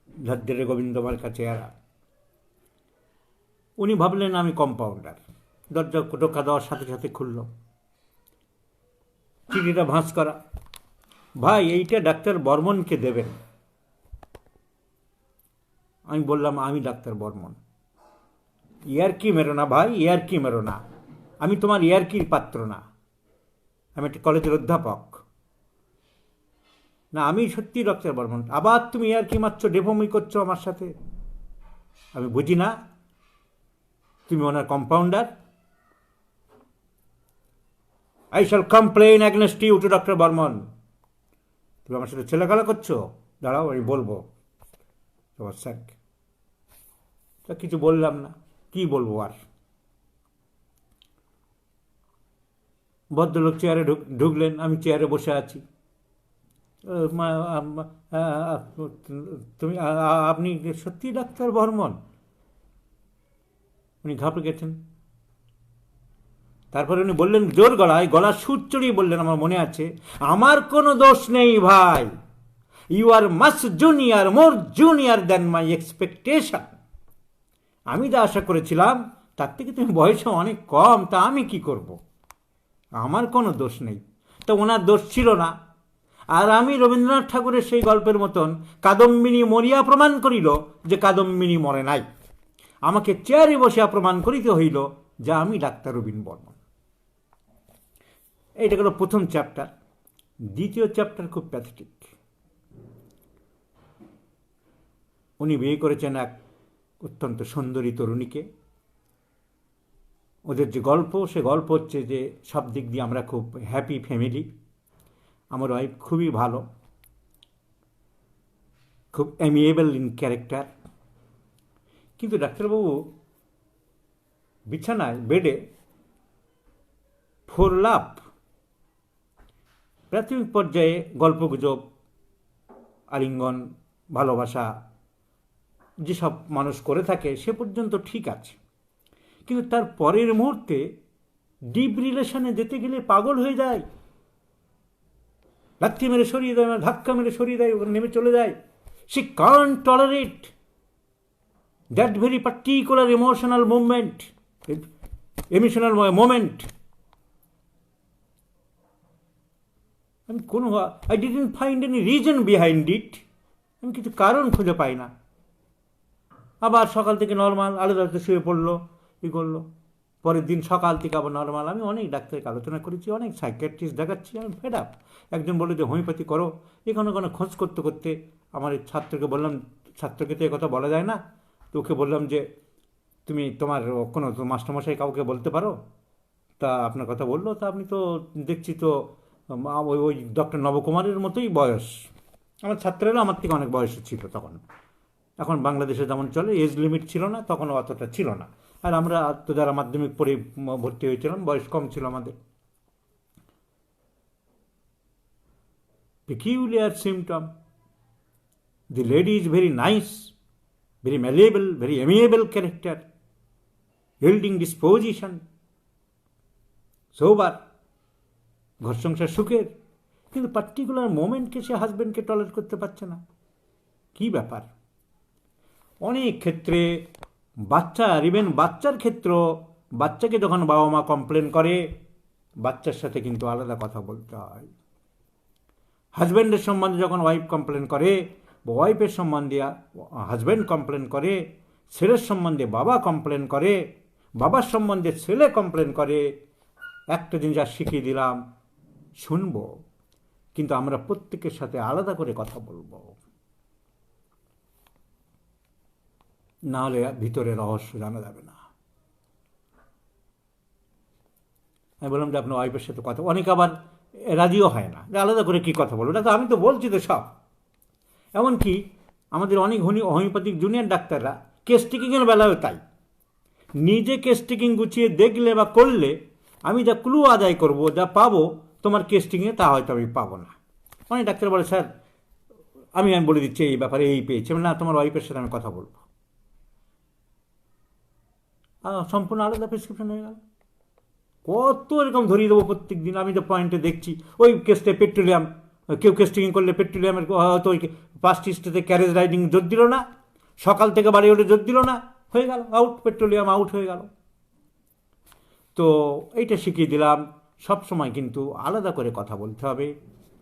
ঝাদ্দের গোবিন্দ মার্কা চেহারা। উনি ভাবলেন আমি কম্পাউন্ডার। দরজা টোকা দেওয়ার সাথে সাথে খুলল, চিঠিটা ভাঁজ করা। ভাই, এইটা ডাক্তার বর্মনকে দেবেন। আমি বললাম, আমি ডাক্তার বর্মন? ইয়ারকি মেরো না ভাই, ইয়ারকি মেরো না, আমি তোমার ইয়ারকির পাত্র না, আমি একটা কলেজের অধ্যাপক। না, আমি সত্যি ডক্টর বর্মন। আবার তুমি ইয়ারকি মারছ, ডেভমি করছো আমার সাথে। আমি বুঝি না তুমি ওনার compounder. I shall complain against you to doctor Barman. তুমি আমার সাথে ছেলেখেলা করছো? দাঁড়াও, আমি বলবো তোমার স্যারকে। তা কিছু বললাম না, কি বলবো আর। ভদ্রলোক চেয়ারে ঢুকলেন, আমি চেয়ারে বসে আছি। তুমি আপনি সত্যি ডাক্তার বর্মন? উনি ঘাবড়ে গেছেন। তারপরে উনি বললেন জোর গলায়, গলার সুর চড়িয়ে বললেন, আমার মনে আছে, আমার কোনো দোষ নেই ভাই, you are much junior, more junior than my expectation. আমি যা আশা করেছিলাম তার থেকে তুমি বয়সে অনেক কম, তা আমি কি করব? আমার কোনো দোষ নেই। তো ওনার দোষ ছিল না। আর আমি রবীন্দ্রনাথ ঠাকুরের সেই গল্পের মতন, কাদম্বিনী মরিয়া প্রমাণ করিল যে কাদম্বিনী মরে নাই। আমাকে চেয়ারে বসিয়া প্রমাণ করিতে হইল যে আমি ডাক্তার রবীন বর্মন। এইটা গেল প্রথম চ্যাপ্টার। দ্বিতীয় চ্যাপ্টার খুব প্যাথেটিক। উনি বিয়ে করেছেন এক অত্যন্ত সুন্দরী তরুণীকে। ওদের যে গল্প, সে গল্প হচ্ছে যে সব দিক দিয়ে আমরা খুব হ্যাপি ফ্যামিলি। আমার ওয়াইফ খুবই ভালো, খুব অ্যামিয়েবল ইন ক্যারেক্টার। কিন্তু ডাক্তারবাবু বিছানায় বেডে ফোরলাপ, প্রাথমিক পর্যায়ে গল্পগুজব, আলিঙ্গন, ভালোবাসা যেসব মানুষ করে থাকে সে পর্যন্ত ঠিক আছে, কিন্তু তার পরের মুহূর্তে ডিপ রিলেশনে যেতে গেলে পাগল হয়ে যায়, লাথি মেরে সরিয়ে দেয়, ধাক্কা মেরে সরিয়ে দেয়, ওখানে নেমে চলে যায়। সে can't tolerate that very particular emotional movement, emotional moment. আমি কোনো I didn't find any reason behind it, আমি কিছু কারণ খুঁজে পাই না। আবার সকাল থেকে নর্মাল, আলাদা শুয়ে পড়লো, ই করলো, পরের দিন সকাল থেকে আবার নর্মাল। আমি অনেক ডাক্তারকে আলোচনা করেছি, অনেক সাইকিয়াট্রিস্ট দেখাচ্ছি, আমি ফেড আপ। একজন বললো যে হোমিওপ্যাথি করো, এখানে কোনো খোঁজ করতে করতে আমার এই ছাত্রকে বললাম, ছাত্রকে তো এ কথা বলা যায় না, তো ওকে বললাম যে তুমি তোমার কোনো মাস্টারমশাই কাউকে বলতে পারো, তা আপনার কথা বললো, তা আপনি তো দেখছি তো ওই ডক্টর নবকুমারের মতোই বয়স। আমার ছাত্রেরও আমার থেকে অনেক বয়স ছিল তখন। এখন বাংলাদেশে যেমন চলে এজ লিমিট ছিল না, তখন অতটা ছিল না। আর আমরা তো যারা মাধ্যমিক পড়ে ভর্তি হয়েছিলাম বয়স কম ছিল আমাদের। peculiar symptom. The lady is very nice, very malleable, very amiable character, yielding disposition, sober, ঘর সংসার সুখের, কিন্তু পার্টিকুলার মোমেন্টকে সে হাজব্যান্ডকে টলারেট করতে পারছে না। কি ব্যাপার? অনেক ক্ষেত্রে বাচ্চার, ইভেন বাচ্চার ক্ষেত্র, বাচ্চাকে যখন বাবা মা কমপ্লেন করে, বাচ্চার সাথে কিন্তু আলাদা কথা বলতে হয়। হাজব্যান্ডের সম্বন্ধে যখন ওয়াইফ কমপ্লেন করে, ওয়াইফের সম্বন্ধে হাজব্যান্ড কমপ্লেন করে, ছেলের সম্বন্ধে বাবা কমপ্লেন করে, বাবার সম্বন্ধে ছেলে কমপ্লেন করে, একটা জিনিস আর শিখিয়ে দিলাম, শুনবো, কিন্তু আমরা প্রত্যেকের সাথে আলাদা করে কথা বলবো, না হলে ভিতরে রহস্য জানা যাবে না। আমি বললাম যে আপনার ওয়াইফের সাথে কথা, অনেকে আবার রাজিও হয় না যে আলাদা করে কি কথা বলবো, না তো আমি তো বলছি তো সব। এমনকি আমাদের অনেক হোমিওপ্যাথিক জুনিয়র ডাক্তাররা কেস টেকিংয়ের বেলাও তাই, নিজে কেস টেকিং গুছিয়ে দেখলে বা করলে আমি যা ক্লু আদায় করব, যা পাবো তোমার কেস টেকিংয়ে, তা হয়তো আমি পাবো না। অনেক ডাক্তার বলে স্যার আমি বলে দিচ্ছি এই ব্যাপারে এই পেয়েছি, না তোমার ওয়াইফের সাথে আমি কথা বলবো, সম্পূর্ণ আলাদা প্রেসক্রিপশন হয়ে গেল। কত এরকম ধরিয়ে দেবো প্রত্যেক দিন। আমি তো পয়েন্টে দেখছি ওই কেসটা পেট্রোলিয়াম, কেউ কেস টেকিং করলে পেট্রোলিয়ামের হয়তো ওই ফার্স্ট স্টেজে ক্যারেজ রাইডিং জোর দিল না, সকাল থেকে বাড়ি ওঠে জোর দিল না, হয়ে গেল আউট, পেট্রোলিয়াম আউট হয়ে গেল। তো এইটা শিখিয়ে দিলাম, সব সময় কিন্তু আলাদা করে কথা বলতে হবে।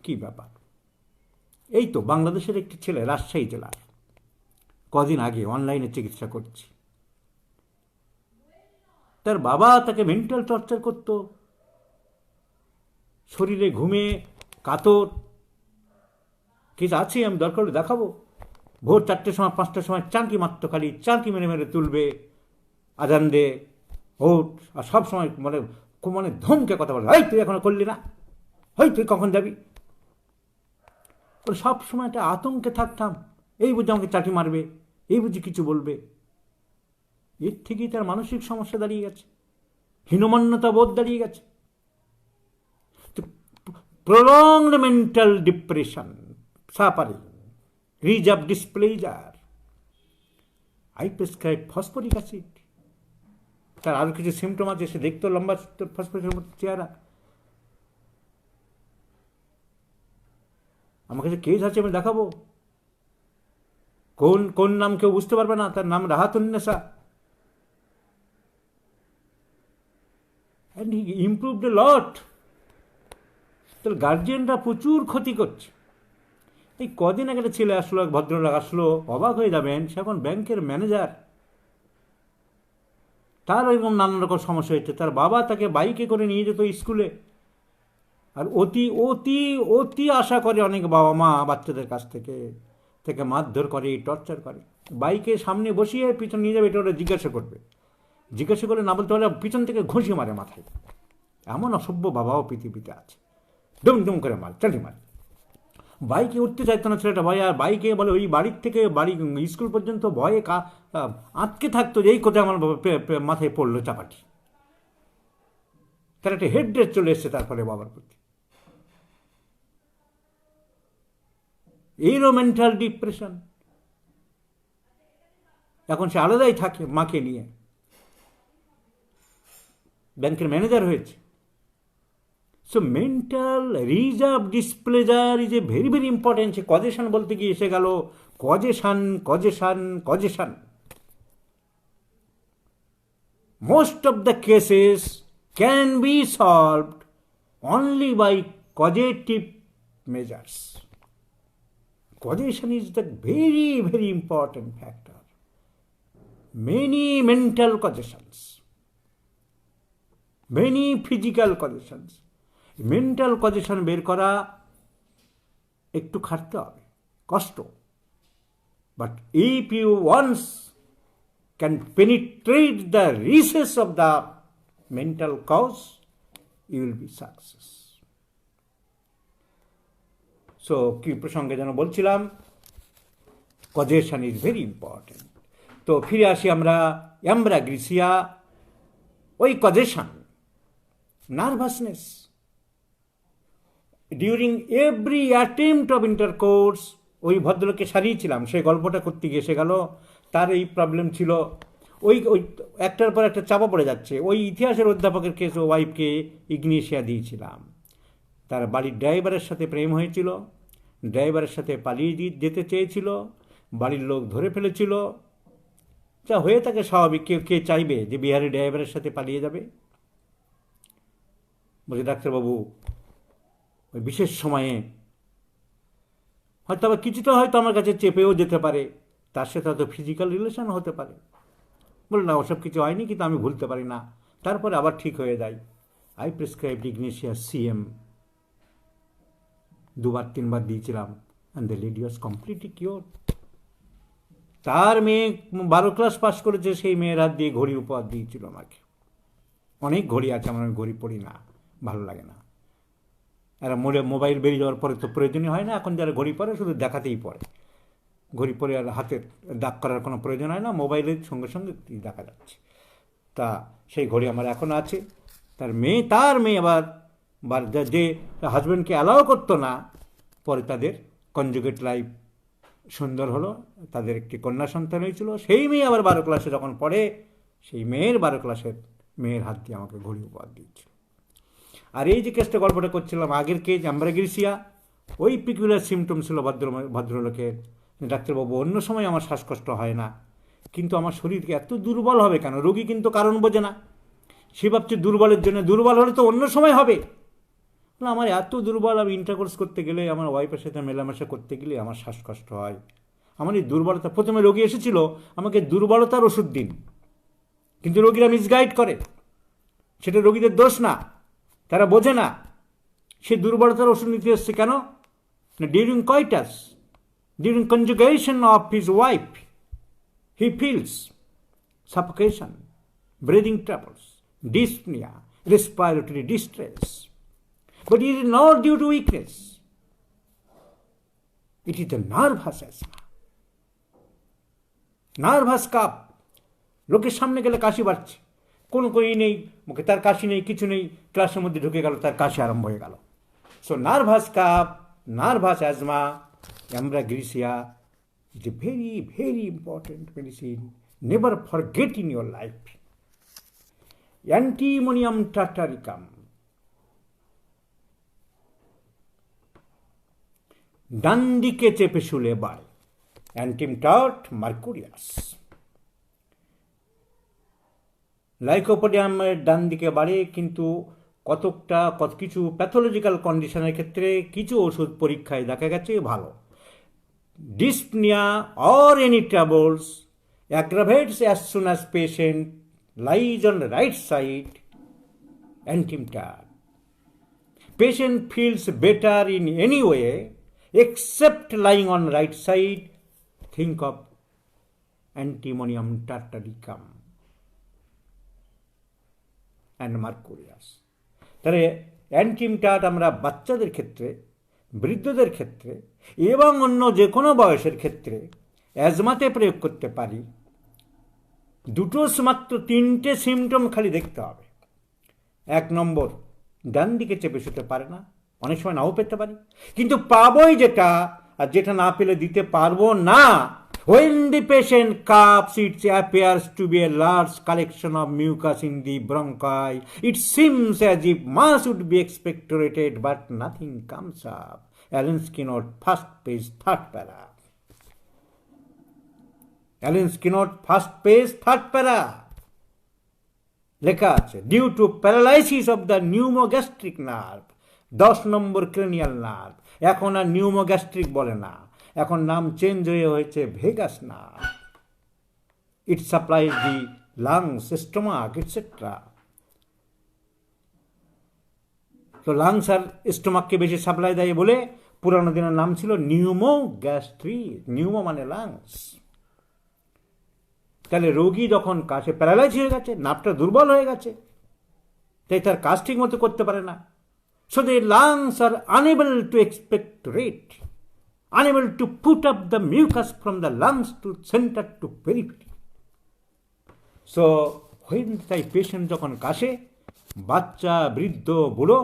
কি ব্যাপার? এই তো বাংলাদেশের একটি ছেলে, রাজশাহী জেলার, কদিন আগে অনলাইনে চিকিৎসা করছি, তার বাবা তাকে মেন্টাল টর্চার করত, শরীরে ঘুমে কাতর, কিছু আছে আমি দরকার হলে দেখাবো, ভোর 4টের সময় 5টার সময় চাঁকি মারতো, খালি চাঁকি মেরে মেরে তুলবে, আজান দে ওঠ, আর সব সময় মানে ধমকে কথা বলে, তুই এখনো করলি না, তুই কখন যাবি, সব সময় একটা আতঙ্কে থাকতাম, এই বুঝি আমাকে চাঁটি মারবে, এই বুঝি কিছু বলবে। এর থেকেই তার মানসিক সমস্যা দাঁড়িয়ে গেছে, হীনমন্যতা বোধ দাঁড়িয়ে গেছে। Prolonged mental depression, suffering, reserve displeasure, I prescribe phosphoric acid. তার আরো কিছু সিমটম আছে, সে দেখতো লম্বা ফসফরিকের মতো চেহারা। আমার কাছে কেস আছে, আমি দেখাবো, কোন নাম কেউ বুঝতে পারবে না, তার নাম Rahatunnesa. And he improved a lot. তাহলে গার্জিয়ানরা প্রচুর ক্ষতি করছে। এই কদিন আগে ছেলে আসলো, এক ভদ্রলোক আসলো, অবাক হয়ে যাবেন, সে এখন ব্যাংকের ম্যানেজার। তার এরকম নানান রকম সমস্যা হচ্ছে। তার বাবা তাকে বাইকে করে নিয়ে যেত স্কুলে, আর অতি অতি অতি আশা করে অনেক বাবা মা বাচ্চাদের কাছ থেকে মারধর করে, টর্চার করে। বাইকে সামনে বসিয়ে পিছনে নিয়ে যাবে, এটা ওরা জিজ্ঞাসা করবে জিজ্ঞাসা করে না বলতে পারলে পিছন থেকে ঘুষি মারে মাথায়। এমন অসভ্য বাবাও পৃথিবীতে আছে, ডুম ডুম করে মার, চালি মার। বাইকে উঠতে চাইতো না ছেলেটা, ভয়। আর বাইকে বলে ওই বাড়ির থেকে বাড়ি স্কুল পর্যন্ত ভয়ে আটকে থাকতো যে এই কোথায় আমার মাথায় পড়লো চাপাটি। তার একটা হেড ড্রেস চলে এসছে তারপরে বাবার প্রতি। এরও মেন্টাল ডিপ্রেশন। এখন সে আলাদাই থাকে মাকে নিয়ে, ব্যাংকের ম্যানেজার হয়েছে। So mental reserve displeasure is a very very important. সে কজেশন বলতে গিয়ে এসে গেল causation causation causation. Most of the cases can be solved only by causative measures. Causation is the very, very important factor. Many mental causations, many physical causations. Mental causation বের করা একটু খাটতে হবে, কষ্ট। But if you once can penetrate the recess of the mental cause, you will be success. So কি প্রসঙ্গে যেন বলছিলাম, কজেশন ইজ ভেরি ইম্পর্টেন্ট। তো ফিরে আসি আমরা অ্যাম্ব্রাগ্রিসিয়া। ওই causation, nervousness during every attempt of intercourse. ওই ভদ্রলোককে সারিয়েছিলাম, সেই গল্পটা করতে গিয়ে এসে গেল তার এই প্রবলেম ছিল। ওই ওই একটার পর একটা চাপা পড়ে যাচ্ছে। ওই ইতিহাসের অধ্যাপকের কেস ওয়াইফকে ইগনেশিয়া দিয়েছিলাম। তার বাড়ির ড্রাইভারের সাথে প্রেম হয়েছিল, ড্রাইভারের সাথে পালিয়ে যেতে চেয়েছিল, বাড়ির লোক ধরে ফেলেছিল। যা হয়ে থাকে স্বাভাবিক, কে চাইবে যে বিহারি ড্রাইভারের সাথে পালিয়ে যাবে? বলছে ডাক্তারবাবু ওই বিশেষ সময়ে হয়তো আবার কিছুটা হয়তো আমার কাছে চেপেও যেতে পারে, তার সাথে হয়তো ফিজিক্যাল রিলেশন হতে পারে। বলে না ওসব কিছু হয়নি, কিন্তু আমি ভুলতে পারি না, তারপরে আবার ঠিক হয়ে যায়। আই প্রেসক্রাইব ইগনেশিয়া সিএম, 2-3 বার দিয়েছিলাম, and the lady was completely cure. তার মেয়ে 12 ক্লাস পাস করেছে, সেই মেয়ের হাত দিয়ে ঘড়ি উপহার দিয়েছিল আমাকে। অনেক ঘড়ি আছে, আমার ঘড়ি পড়ি না, ভালো লাগে না। এরা মোবাইল বেরিয়ে যাওয়ার পরে তো প্রয়োজনই হয় না। এখন যারা ঘড়ি পরে শুধু দেখাতেই পড়ে, ঘড়ি পরে আর হাতে দাগ করার কোনো প্রয়োজন হয় না, মোবাইলের সঙ্গে সঙ্গে দেখা যাচ্ছে। তা সেই ঘড়ি আমার এখন আছে। তার মেয়ে আবার যে হাজব্যান্ডকে অ্যালাউ করতো না, পরে তাদের কনজুগেট লাইফ সুন্দর হলো, তাদের একটি কন্যা সন্তান হয়েছিল। সেই মেয়ে আবার 12 ক্লাসে যখন পড়ে, সেই মেয়ের 12 ক্লাসের মেয়ের হাত দিয়ে আমাকে ঘড়ি উপহার দিয়েছিল। আর এই যে কেসটা গল্পটা করছিলাম, আগের কেস অ্যাম্ব্রাগ্রিসিয়া, ওই পিকুলার সিমটম ছিল ভদ্রলোকের। ডাক্তারবাবু অন্য সময় আমার শ্বাসকষ্ট হয় না, কিন্তু আমার শরীরকে এত দুর্বল হবে কেন? রোগী কিন্তু কারণ বোঝে না, সে ভাবছে দুর্বলের জন্য। দুর্বল হলে তো অন্য সময় হবে না। আমার এত দুর্বল, আমি ইন্টারকোর্স করতে গেলে, আমার ওয়াইফের সাথে মেলামেশা করতে গেলে আমার শ্বাসকষ্ট হয়। আমার এই দুর্বলতা, প্রথমে রোগী এসেছিল আমাকে দুর্বলতার ওষুধ দিন, কিন্তু রোগীরা মিসগাইড করে, সেটা রোগীদের দোষ না, তারা বোঝে না। সে দুর্বলতার ওষুধ নিতে এসছে কেন? During কয়টাস, during conjugation of his wife, he feels suffocation, breathing troubles, dyspnea, respiratory distress. But it is not due to weakness. It is the nervous asthma. Nervous cough. লোকের সামনে গেলে কাশি বাড়ছে, কোনো নেই মুখে, তার কাশি নেই, কিছু নেই, ক্লাসের মধ্যে ঢুকে গেল, তার কাশি আরম্ভ হয়ে গেল। So nervous cup, nervous asthma, ambra grisea is a very, very important medicine. Never forget in your life. Antimonium tartaricum. ডান দিকে চেপে শুলে বাড়ে, অ্যান্টিমটার্ট মার্কুরিয়াস। লাইকোপোডিয়ামের ডান দিকে বাড়ে, কিন্তু কিছু প্যাথোলজিক্যাল কন্ডিশনের ক্ষেত্রে কিছু ওষুধ পরীক্ষায় দেখা গেছে ভালো। Dyspnea or any troubles aggravates as soon as patient lies on the right side, antimtard. Patient feels better in any way except lying on right side. Think of antimonium tartaricum. And Mercurius. তাহলে অ্যান্টিমটাট আমরা বাচ্চাদের ক্ষেত্রে, বৃদ্ধদের ক্ষেত্রে এবং অন্য যে কোনো বয়সের ক্ষেত্রে অ্যাজমাতে প্রয়োগ করতে পারি। দুটো মাত্র তিনটে সিমটম খালি দেখতে হবে। 1 নম্বর, ডান দিকে চেপে শুতে পারে না, অনেক সময় নাও পেতে পারি, কিন্তু পাবই যেটা, আর যেটা না পেলে দিতে পারবো না। When the patient coughs, it appears to be a large collection of mucus in the bronchi. It seems as if mass would be expectorated, but nothing comes up. Allen Skinner, first page, third para. Allen Skinner, first page, third para. লেখা আছে, due to paralysis of the pneumogastric nerve, 10 নম্বর cranial nerve. এখন আর নিউমোগ্যাস্ট্রিক বলে না, এখন নাম change হয়ে হয়েছে ভেগাস নার্ভ। ইট সাপ্লাইজ দি লাংস, স্টোমাক এটসেট্রা। তো লাংস আর স্টোমাককে বেশি সাপ্লাই দেয় বলে পুরানো দিনের নাম ছিল নিউমোগ্যাস্ট্রিক। নিউমো মানে লাংস। তাহলে রোগী যখন কাশে প্যারালাইজ হয়ে গেছে, নার্ভটা দুর্বল হয়ে গেছে, তাই তার কাজ ঠিক মতো করতে পারে না। So the lungs are unable to expectorate, unable to put up the mucus from the lungs to center to periphery. So when the patient যখন কাশে, বাচ্চা, বৃদ্ধ, বুড়ো,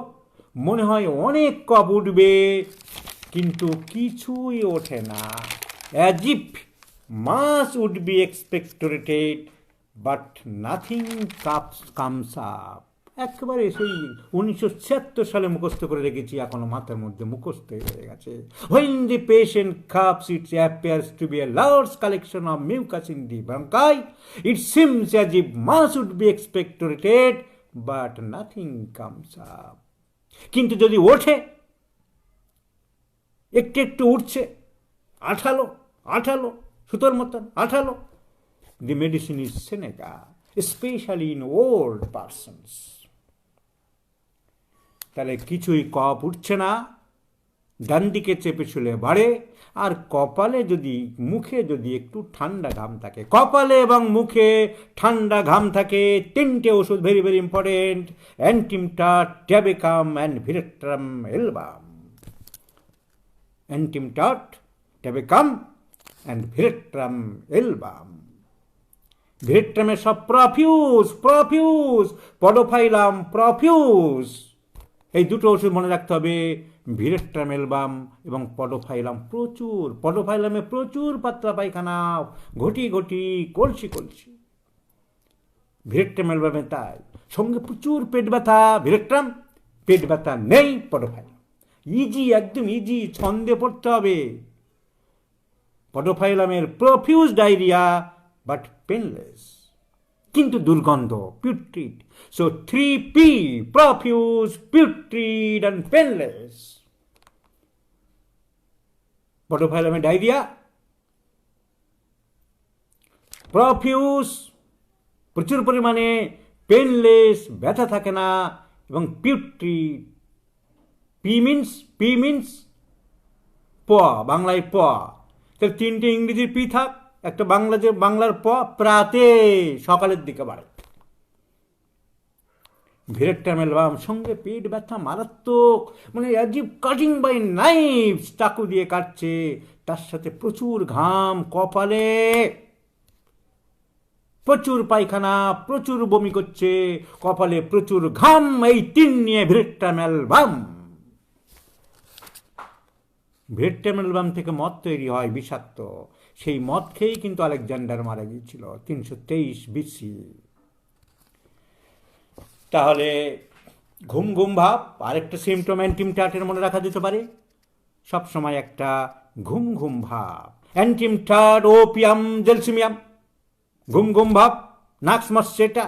মনে হয় অনেক কফ উঠবে, কিন্তু কিছুই ওঠে না। As if mass would be expectorated, but nothing comes up. একেবারে সেই 1976 সালে মুখস্থ করে রেখেছি, এখনো মাথার মধ্যে মুখস্থ হয়ে গেছে। When the patient coughs, it appears to be a large collection of mucus in the bronchi. It seems as if mass would be expectorated, but nothing comes up. কিন্তু যদি ওঠে, একটু একটু উঠছে, আঠালো আঠালো, সুতোর মতন আঠালো, the medicine is Seneca, especially in old persons. তাহলে কিছুই কফ উঠছে না, ডান দিকে চেপে শুলে বাড়ে, আর কপালে যদি, মুখে যদি একটু ঠান্ডা ঘাম থাকে, কপালে এবং মুখে ঠান্ডা ঘাম থাকে, 3টে ওষুধ very very important, antim tart, tabacum and veratrum album. Antim tart, tabacum and veratrum album. ভিরেট্রামের সব প্রফিউজ, পডোফাইলাম প্রফিউজ, এই দুটো ওষুধ মনে রাখতে হবে, ভিরেট্রাম এলবাম এবং পডোফাইলাম। প্রচুর, পডোফাইলামে প্রচুর পাতলা পায়খানা, ঘটি ঘটি, কলসি কলসি। ভিরেট্রাম এলবামে তাই, সঙ্গে প্রচুর পেট ব্যথা, ভিরেট্রাম, পেট ব্যথা নেই পডোফাইলাম। ইজি, একদম ইজি, ছন্দে পড়তে হবে। পডোফাইলামের প্রফিউজ ডায়রিয়া, বাট পেনলেস, কিন্তু দুর্গন্ধ, putrid. So 3P, profuse, putrid and painless. পডোফাইলামের ডায়রিয়া, প্রফিউজ প্রচুর পরিমাণে, পেনলেস ব্যথা থাকে না, এবং পিউট্রিড। পি মিন্স প, বাংলায় প, তাহলে 3টে ইংরেজির পি থাক, একটা বাংলার প, প্রাতে, সকালের দিকে বাড়ে। ভিরেট্রাম এলবাম, সঙ্গে পেট ব্যথা মারাত্মক, মানে অ্যাজ কাটিং বাই নাইফ, চাকু দিয়ে কাটছে, তার সাথে প্রচুর ঘাম, কপালে প্রচুর পায়খানা, প্রচুর বমি করছে, কপালে প্রচুর ঘাম, এই 3 নিয়ে ভিরেট্রাম এলবাম। ভিরেট্রাম এলবাম থেকে মদ তৈরি হয়, বিষাক্ত। সেই মদ খেয়েই কিন্তু আলেকজান্ডার মারা গিয়েছিল 323 BC। তাহলে ঘুম ঘুম ভাব, আরেকটা সিমটম অ্যান্টিমটাটের মনে রাখা যেতে পারে, সবসময় একটা ঘুম ঘুম ভাব। অ্যান্টিমটাট, ওপিয়াম, জেলসিমিয়াম, ঘুম ঘুম ভাব, নাক্স মস্সেটা।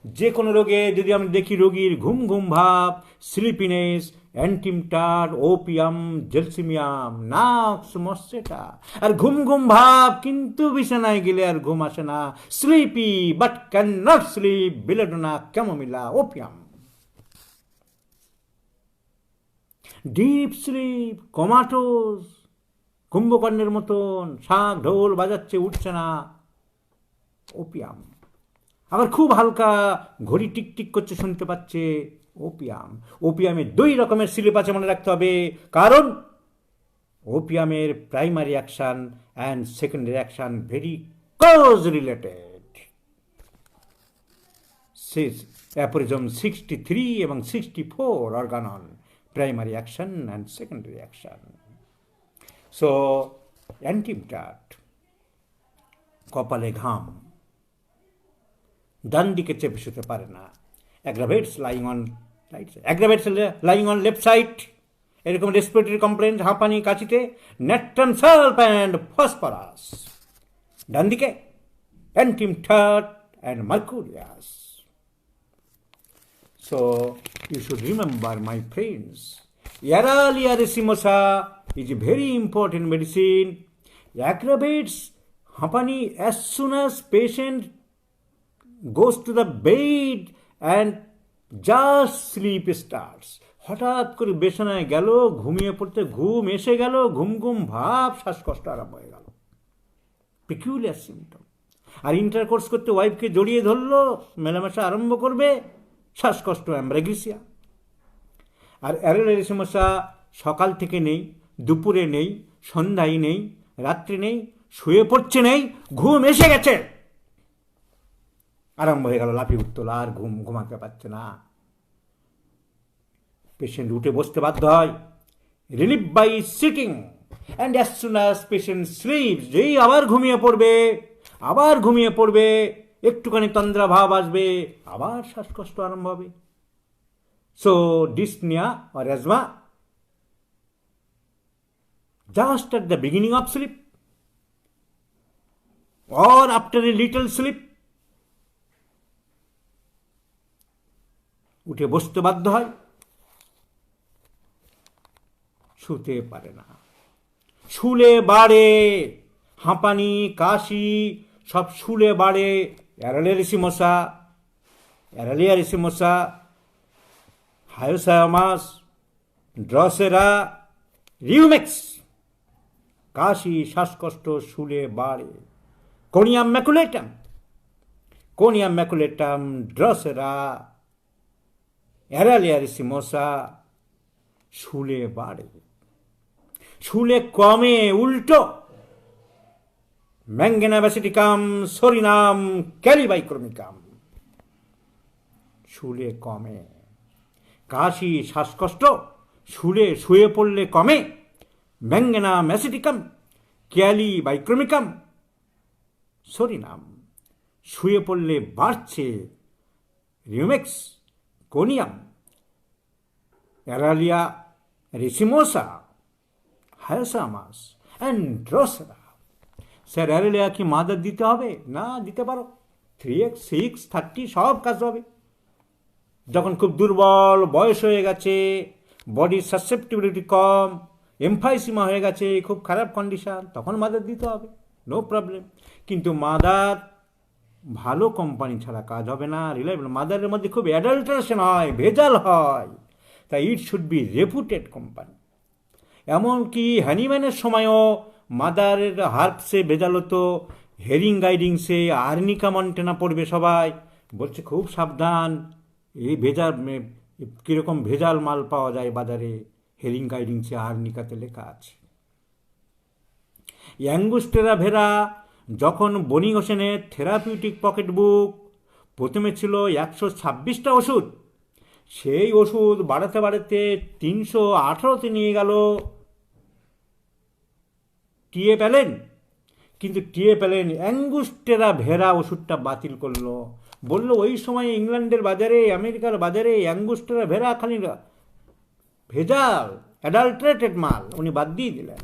যে কোনো রোগে যদি আমি দেখি রোগীর ঘুম ঘুম ভাব, স্লিপিনেস, অ্যান্টিমটাট, ওপিয়াম, জেলসিমিয়াম, নাক্স মস্সেটা। আর ঘুম ঘুম ভাব, কিন্তু বিছানায় গেলে আর ঘুম আসে না, sleepy but can not sleep, belladonna, chamomilla, opium. Deep sleep, comatose, কুম্ভকর্ণের মতন শাঁখ ঢোল বাজাচ্ছে, উঠছে না, ওপিয়াম। আবার খুব হালকা ঘড়ি টিকটিক করছে শুনতে পাচ্ছে, ওপিয়াম। ওপিয়ামে 2 রকমের স্লিপ আছে মনে রাখতে হবে, কারণ ওপিয়ামের primary action and secondary action very close related. Aphorism 63 এবং 64 organon, primary action and secondary action. So antim tart, কপালে ঘাম, ডান দিকে চেপে শুতে পারে না, aggravates lying on right side, aggravates lying on left side, এরকম রেসপিরেটরি কমপ্লেন্ট, হাঁপানি কাশিতে ন্যাট্রাম সালফ অ্যান্ড ফসফরাস। ডান দিকে antim tart and mercurius. So you should remember, my friends, Aralia racemosa is a very important medicine. Aggravates hampani as soon as patient goes to the bed and just sleep starts. হঠাৎ করে বেছানায় গেল, ঘুমিয়ে পড়তে ঘুম এসে গেল, ঘুম ঘুম ভাব, শ্বাসকষ্ট আরম্ভ হয়ে গেল, পেকিউলিয়ার সিমটম। আর ইন্টারকোর্স করতে ওয়াইফকে জড়িয়ে ধরলো, মেলামেশা আরম্ভ করবে, শ্বাসকষ্ট, অ্যাম্ব্রাগ্রেসিয়া। আর অ্যারেলিয়া সমস্যা সকাল থেকে নেই, দুপুরে নেই, সন্ধ্যায় নেই, রাত্রি নেই, শুয়ে পড়ছে নেই, ঘুম এসে গেছে, আরম্ভ হয়ে গেল লাফিয়ে উঠতল, আর ঘুমাতে পারছে না, পেশেন্ট উঠে বসতে বাধ্য হয়, relieve by sitting, and as soon as patient sleeps, যেই আবার ঘুমিয়ে পড়বে, একটুখানি তন্দ্রা ভাব আসবে, আবার শ্বাসকষ্ট আরম্ভ হবে। So dyspnoea or asthma just at the beginning of sleep or after a little sleep, উঠে বসতে বাধ্য হয়, শুতে পারে না, শুলে বাড়ে, হাঁপানি কাশি সব শুলে বাড়ে। অ্যারালিয়া রিসিমোসা, হায়োসায়ামাস, ড্রসেরা, রিউমেক্স, কাশি শ্বাসকষ্ট শুলে বাড়ে। কোনিয়াম ম্যাকুলেটাম, ড্রসেরা, অ্যারালিয়া রিসিমোসা, শুলে বাড়ে। শুলে কমে উল্টো, ম্যাঙ্গেনা ব্যাসিটিকাম, সরিনাম, ক্যালিবাইক্রোমিকাম, শুলে কমে। কাশি শ্বাসকষ্ট শুয়ে পড়লে কমে, ম্যাঙ্গেনা ম্যাসিটিকাম, ক্যালিবাইক্রোমিকাম, সরিনাম, শুয়ে পড়লে বাড়ছে, rumex, conium, aralia racemosa, hyoscyamus and drosera. Sir aralia কি মাদার দিতে হবে? না, দিতে পারো, 3x, 6, 30 সব কাজ হবে। যখন খুব দুর্বল, বয়স হয়ে গেছে, বডির সাসেপ্টিবিলিটি কম, এমফাইসিমা হয়ে গেছে, খুব খারাপ কন্ডিশন, তখন মাদার দিতে হবে, নো প্রবলেম। কিন্তু মাদার ভালো কোম্পানি ছাড়া কাজ হবে না, রিলায়েবল। মাদারের মধ্যে খুব অ্যাডাল্টারেশন হয়, ভেজাল হয়, তাই ইট শুড বি রেপুটেড কোম্পানি। এমনকি হ্যানিম্যানের সময়ও মাদারের হার্বসে ভেজাল হতো, হেরিং গাইডিংসে আর্নিকা মন্টেনা পড়বে সবাই, বলছে খুব সাবধান, এই ভেজাল কীরকম ভেজাল মাল পাওয়া যায় বাজারে, হেরিং গাইডিংসে আর্নিকাতে লেখা আছে। অ্যাঙ্গুস্টেরা ভেরা যখন বনি হোসেনের থেরাপিউটিক পকেট বুক, প্রথমে ছিল 126টা ওষুধ, সেই ওষুধ বাড়াতে 318তে নিয়ে গেল টিএ প্যালেন, কিন্তু টিএ প্যালেন অ্যাঙ্গুস্টেরা ভেরা ওষুধটা বাতিল করলো, বললো ওই সময় ইংল্যান্ডের বাজারে, আমেরিকার বাজারে অ্যাঙ্গুস্টেরা ভেরা খালি ভেজাল, অ্যাডাল্টারেটেড মাল, উনি বাদ দিয়ে দিলেন।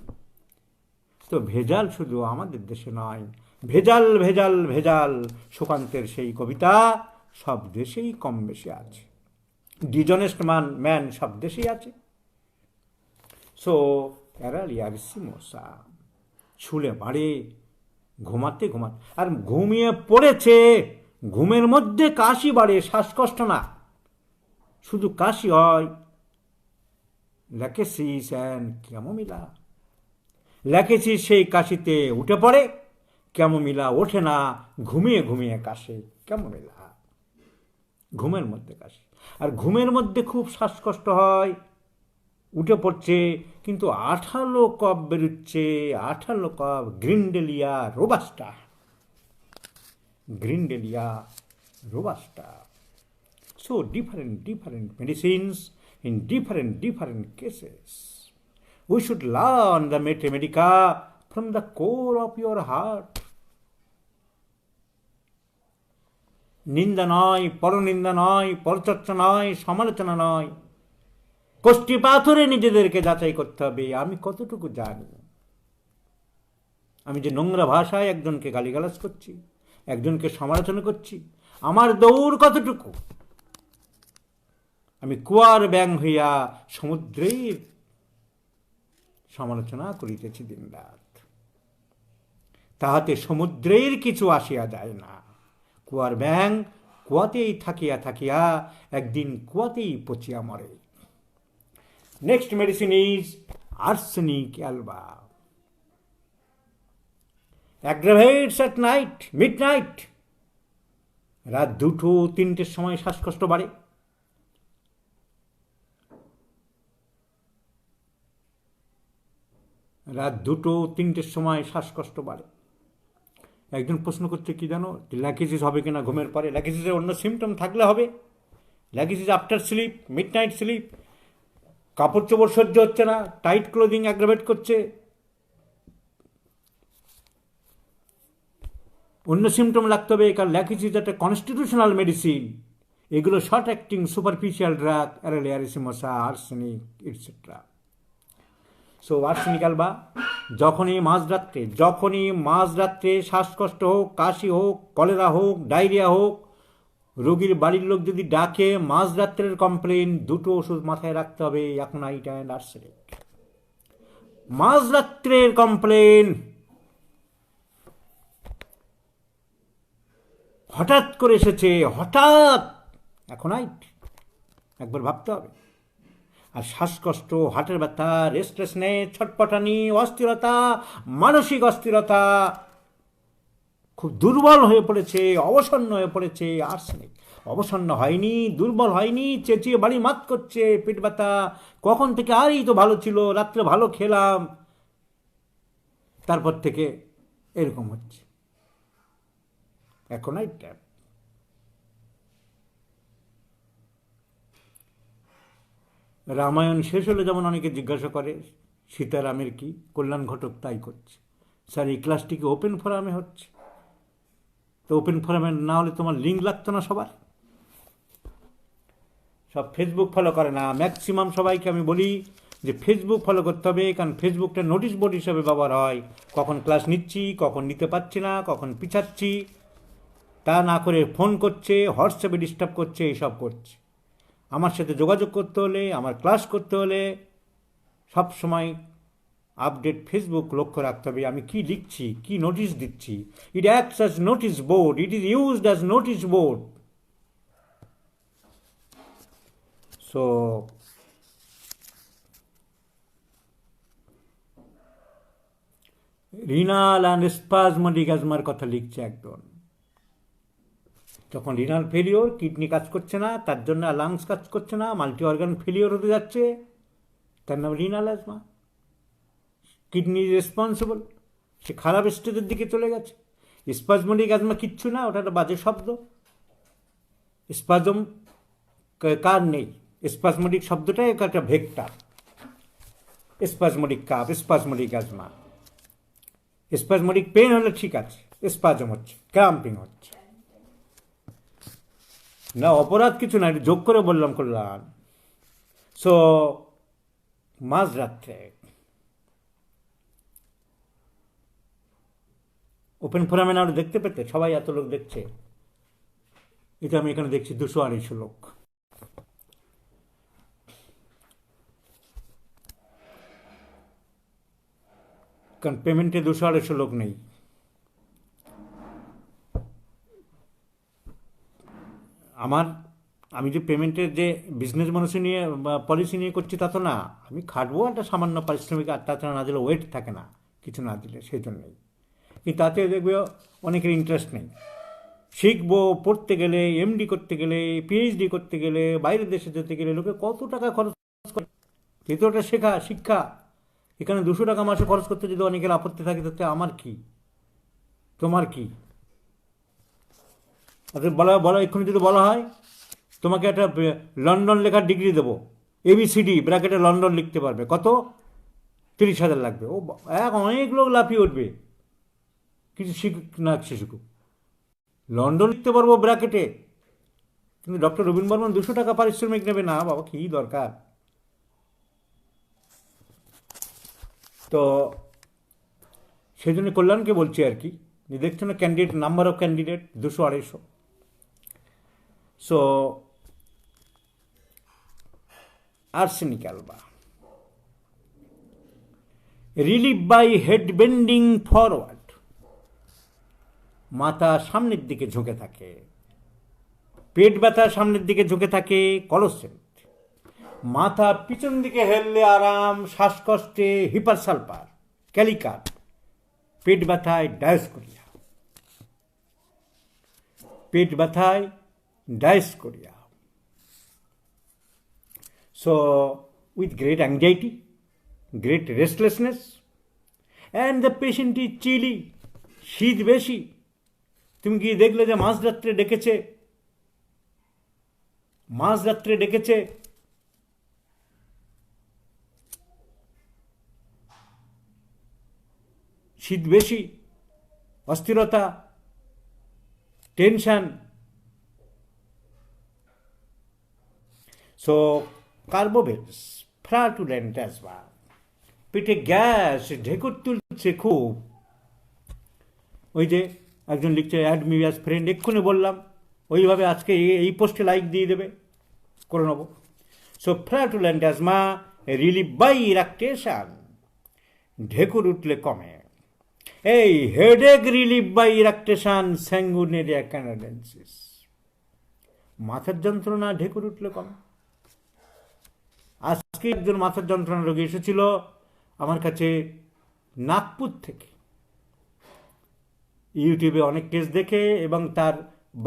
তো ভেজাল শুধু আমাদের দেশে নয়, ভেজাল ভেজাল ভেজাল, সুকান্তের সেই কবিতা সব দেশেই কম বেশি আছে, ডিজনেস্ট ম্যান সব দেশেই আছে। সো অ্যারালিয়া রিসিমোসা, শুলে বাড়ে, ঘুমাতে, আর ঘুমিয়ে পড়েছে, ঘুমের মধ্যে কাশি বাড়ে, শ্বাসকষ্ট না, শুধু কাশি হয়। ল্যাকেসিস অ্যান্ড ক্যামোমিলা, ল্যাকেসিস সেই কাশিতে উঠে পড়ে, ক্যামোমিলা ওঠে না, ঘুমিয়ে কাশে, ক্যামোমিলা। ঘুমের মধ্যে কাশি, আর ঘুমের মধ্যে খুব শ্বাসকষ্ট হয়, উঠে পড়ছে, কিন্তু আঠালো কফ বেরোচ্ছে, আঠালো কফ, grindelia robusta, grindelia robusta. So different medicines in different cases. We should learn the Medica from the core of your heart. নিন্দা নয়, পরনিন্দা নয়, পরচর্চা নয়, সমালোচনা নয়, কষ্টি পাথরে নিজেদেরকে যাচাই করতে হবে, আমি কতটুকু জানি। আমি যে নোংরা ভাষায় একজনকে গালিগালাজ করছি, একজনকে সমালোচনা করছি, আমার দৌড় কতটুকু। আমি কুয়ার ব্যাং হইয়া সমুদ্রের সমালোচনা করিতেছি দিন রাত, তাহাতে সমুদ্রের কিছু আসিয়া যায় না। কুয়ার ব্যাং কুয়াতেই থাকিয়া থাকিয়া একদিন কুয়াতেই পচিয়া মরে। Next medicine is arsenic Alba. Aggravates at night, mid night. রাত 2-3টের সময় শ্বাসকষ্ট বাড়ে। রাত 2-3টের সময় শ্বাসকষ্ট বাড়ে। একজন প্রশ্ন করছে কি জানো, ল্যাকিসিস হবে কিনা ঘুমের পরে। ল্যাকিসিসের অন্য সিমটম থাকলে হবে। Lachesis after sleep, midnight sleep, কাপড় চোপড় সহ্য হচ্ছে না, টাইট ক্লোদিং অ্যাগ্রাভেট করছে। অন্য সিমটম লাগতে হবে, কারণ ল্যাকিসিস একটা কনস্টিটিউশনাল মেডিসিন। এগুলো short acting superficial drug, aralia racemosa, arsenic etcetera. So arsenic alba যখনই মাঝরাত্রে শ্বাসকষ্ট হোক, কাশি হোক, কলেরা হোক, ডায়রিয়া হোক, রোগীর বাড়ির লোক যদি ডাকে, মাঝরাত্রের কমপ্লেন, 2টো ওষুধ মাথায় রাখতে হবে, অ্যাকোনাইট অ্যান্ড আর্সেনিক। মাঝরাত্রের কমপ্লেন, হঠাৎ করে এসেছে, হঠাৎ, অ্যাকোনাইট, একবার ভাবতে হবে। আর শ্বাসকষ্ট, হার্টের ব্যথা, রেস্টলেসনেস, ছটপটানি, অস্থিরতা, মানসিক অস্থিরতা, খুব দুর্বল হয়ে পড়েছে, অবসন্ন হয়ে পড়েছে, আর্সেনিক। অবসন্ন হয়নি, দুর্বল হয়নি, চেঁচিয়ে বাড়ি মাত করছে, পেট ব্যথা, কখন থেকে আরই তো ভালো ছিল, রাত্রে ভালো খেলাম, তারপর থেকে এরকম হচ্ছে, অ্যাকোনাইট ট্যাব। রামায়ণ শেষ হলে যেমন অনেকে জিজ্ঞাসা করে সীতারামের কি, কল্যাণ ঘটক তাই করছে। স্যার এই ক্লাসটি কি ওপেন ফোরামে হচ্ছে? তো ওপেন ফোরামে না হলে তোমার লিঙ্ক লাগতো না সবার? সব ফেসবুক ফলো করে না। ম্যাক্সিমাম সবাইকে আমি বলি যে ফেসবুক ফলো করতে হবে, কারণ ফেসবুকটা নোটিশ বোর্ড হিসাবে ব্যবহার হয়। কখন ক্লাস নিচ্ছি, কখন নিতে পারছি না, কখন পিছাচ্ছি, তা না করে ফোন করছে, হোয়াটসঅ্যাপে ডিস্টার্ব করছে, এইসব করছে। আমার সাথে যোগাযোগ করতে হলে, আমার ক্লাস করতে হলে সব সময় আপডেট ফেসবুক লক্ষ্য রাখতে হবে, আমি কি লিখছি, কি নোটিশ দিচ্ছি। It acts as notice board, it is used as notice board. So renal and spasmodic অ্যাজমার কথা লিখছে একজন। যখন রিনাল ফেলিওর, কিডনি কাজ করছে না, তার জন্য লাংস কাজ করছে না, মাল্টি অর্গান ফেলিওর হতে যাচ্ছে, তার নাম রিনাল অ্যাজমা। কিডনি রেসপন্সিবল, সে খারাপ স্টেজের দিকে চলে গেছে। স্পাজমোডিক অ্যাজমা কিচ্ছু না, ওটা একটা বাজে শব্দ। স্পাজম কার নেই, স্পাজমোডিক শব্দটাই একটা vector. Spasmodic cough, spasmodic asthma. Spasmodic pain হলে ঠিক আছে, স্পাজম হচ্ছে, ক্রাম্পিং হচ্ছে না, অপরাধ কিছু না, যোগ করে বললাম কল্যাণ। সো মাঝরাত্রে ওপেন ফোরামে না দেখতে পেতে, সবাই এত লোক দেখছে, এটা আমি এখানে দেখছি 200-250 লোক। কারণ পেমেন্টে 200-250 লোক নেই। আমি যে পেমেন্টের যে বিজনেস মানুষই নিয়ে পলিসি নিয়ে করছি তা তো না। আমি খাটবো, একটা সামান্য পারিশ্রমিক, আর তাছাড়া না দিলে ওয়েট থাকে না, কিছু না দিলে, সেই জন্যই। কিন্তু তাতে দেখবে অনেকের ইন্টারেস্ট নেই, শিখবো, পড়তে গেলে, এমডি করতে গেলে, পিএইচডি করতে গেলে, বাইরের দেশে যেতে গেলে লোকে কত টাকা খরচ করে। যেহেতু ওটা শিক্ষা, এখানে 200 টাকা মাসে খরচ করতে যদি অনেকের আপত্তি থাকে, তাতে আমার কি, তোমার কি? বলা এক্ষুনি যদি বলা হয় তোমাকে একটা লন্ডন লেখার ডিগ্রি দেবো, এবিসিডি ব্র্যাকেটে লন্ডন লিখতে পারবে, কত? 30,000 লাগবে। ও অনেক লোক লাফিয়ে উঠবে, কিছু শিখুক না শিখুক, লন্ডন লিখতে পারবো ব্র্যাকেটে। কিন্তু ডক্টর রবীন বর্মন 200 টাকা পারিশ্রমিক নেবে না, বাবা কি দরকার? তো সেই জন্য কল্যাণকে বলছি আর কি, যে দেখছো না candidate, number of candidate 200-250। So arsenic alba, relieve by head bending forward, মাথা সামনের দিকে ঝুঁকে থাকে, পেট ব্যথা সামনের দিকে ঝুঁকে থাকে, কলোসেন্ট। মাথা পিছন দিকে হেললে আরাম, শ্বাসকষ্টে হিপারসালফার, ক্যালিকাট, পেট ব্যথায় ডায়োস্কোরিয়া, পেট ব্যথায় dioscorea. So with great anxiety, great restlessness, and the patient is chilly, শীত বেশি। তুমি কি দেখলে যে মাঝরাত্রে ডেকেছে, শীত বেশি, অস্থিরতা, টেনশন। সো কার্বোভেটস, ফ্লাটুলেন্ট অ্যাজমা, পেটে গ্যাস, ঢেকুর তুলছে খুব। ওই যে একজন লিখছে অ্যাড মি অ্যাজ ফ্রেন্ড, এক্ষুনি বললাম, ওইভাবে আজকে এই পোস্টে লাইক দিয়ে দেবে, করে নেবো। So flatulent asthma relieve by ইরাকটেশন, ঢেকুর উঠলে কমে। এই headache relieve by ইরাকটেশন, Sanguinaria canadensis, মাথার যন্ত্রণা ঢেকুর উঠলে কমে। আজকে একজন মাথার যন্ত্রণা রোগী এসেছিল আমার কাছে নাগপুর থেকে, ইউটিউবে অনেক কেস দেখে, এবং তার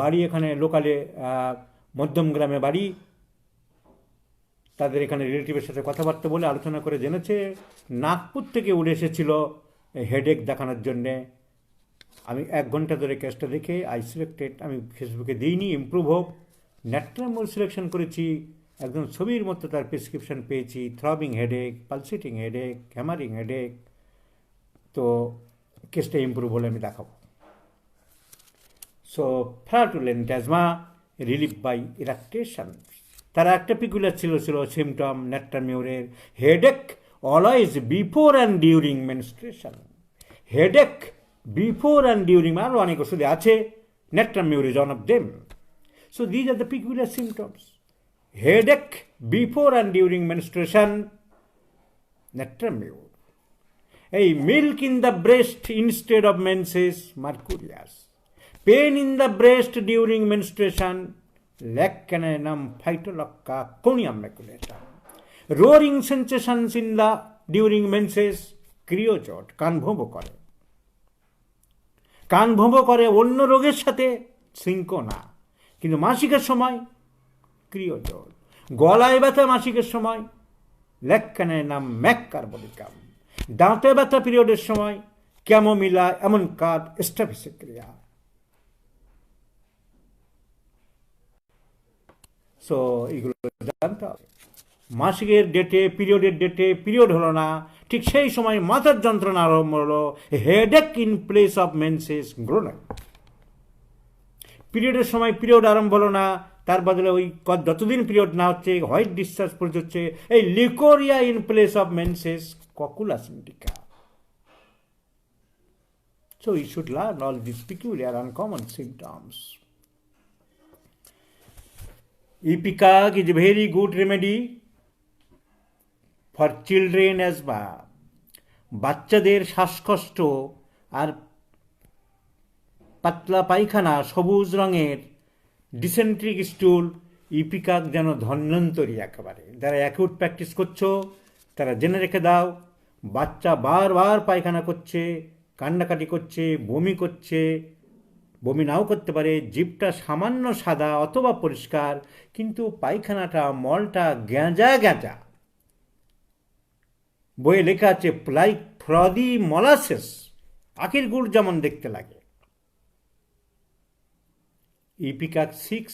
বাড়ি এখানে লোকালে মধ্যম গ্রামে বাড়ি, তাদের এখানে রিলেটিভের সাথে কথাবার্তা বলে আলোচনা করে জেনেছে নাগপুর থেকে উড়ে এসেছিল হেডেক দেখানোর জন্যে। আমি 1 ঘন্টা ধরে কেসটা দেখে আমি ফেসবুকে দিইনি, ইমপ্রুভ হোক, ন্যাট্রামোল সিলেকশন করেছি, একদম ছবির মতো তার প্রেসক্রিপশন পেয়েছি, throbbing headache, pulsating headache, hammering headache. তো কেসটা ইমপ্রুভ হলে আমি দেখাবো। So flatulent asthma relieve by eructation, তারা একটা পিকুলার ছিল সিমটম ন্যাট্রামিউরের, headache always before and during menstruation, headache before and during, আরও অনেক ওষুধে আছে, natrum mur is one of them. So these are the peculiar symptoms, headache before and during menstruation, natrum mur. এই milk in the breast instead of menses, mercurius, pain in the breast during menstruation, lac caninum phytolacca conium maculatum, roaring sensations in the during menses, creosote, কান ভোঁবো করে, অন্য রোগের সাথে সিঙ্কো না, কিন্তু মাসিকের সময় ক্রিওজট, গলায় ব্যথা মাসিকের সময় ল্যাকক্যানাইনাম ম্যাককার্বলিকাম, দাঁতে ব্যথা পিরিয়ডের সময় ক্যামোমিলা এমন কার্ড স্টাফিসিক্রিয়া। সো এইগুলো জানতে হবে। মাসিকের ডেটে, পিরিয়ডের ডেটে পিরিয়ড হলো না, ঠিক সেই সময় মাথার যন্ত্রণা আরম্ভ হলো, headache in place of menses, গ্রোনাল। পিরিয়ডের সময় পিরিয়ড আরম্ভ হলো না, তার বদলে ওই যতদিন পিরিয়ড না হচ্ছে হোয়াইট ডিসচার্জ পড়ে হচ্ছে, এই leucorrhoea in place of menses, cocculus indica. So you should learn all these peculiar uncommon symptoms. Ipecac is a very good remedy for children asthma. বাচ্চাদের শ্বাসকষ্ট আর পাতলা পায়খানা, সবুজ রঙের ডিসেন্ট্রিক স্টুল, ইপিকাক যেন ধন্বন্তরী একেবারে। যারা অ্যাকিউট প্র্যাকটিস করছো তারা জেনে রেখে দাও, বাচ্চা বারবার পায়খানা করছে, কান্নাকাটি করছে, বমি করছে, বমি নাও করতে পারে, জিভটা সামান্য সাদা অথবা পরিষ্কার, কিন্তু পায়খানাটা মলটা গ্যাঁজা গ্যাঁজা। বইয়ে লেখা আছে লাইক ফ্রদি মলাসেস, আখের গুড় যেমন দেখতে লাগে। Ipecac 6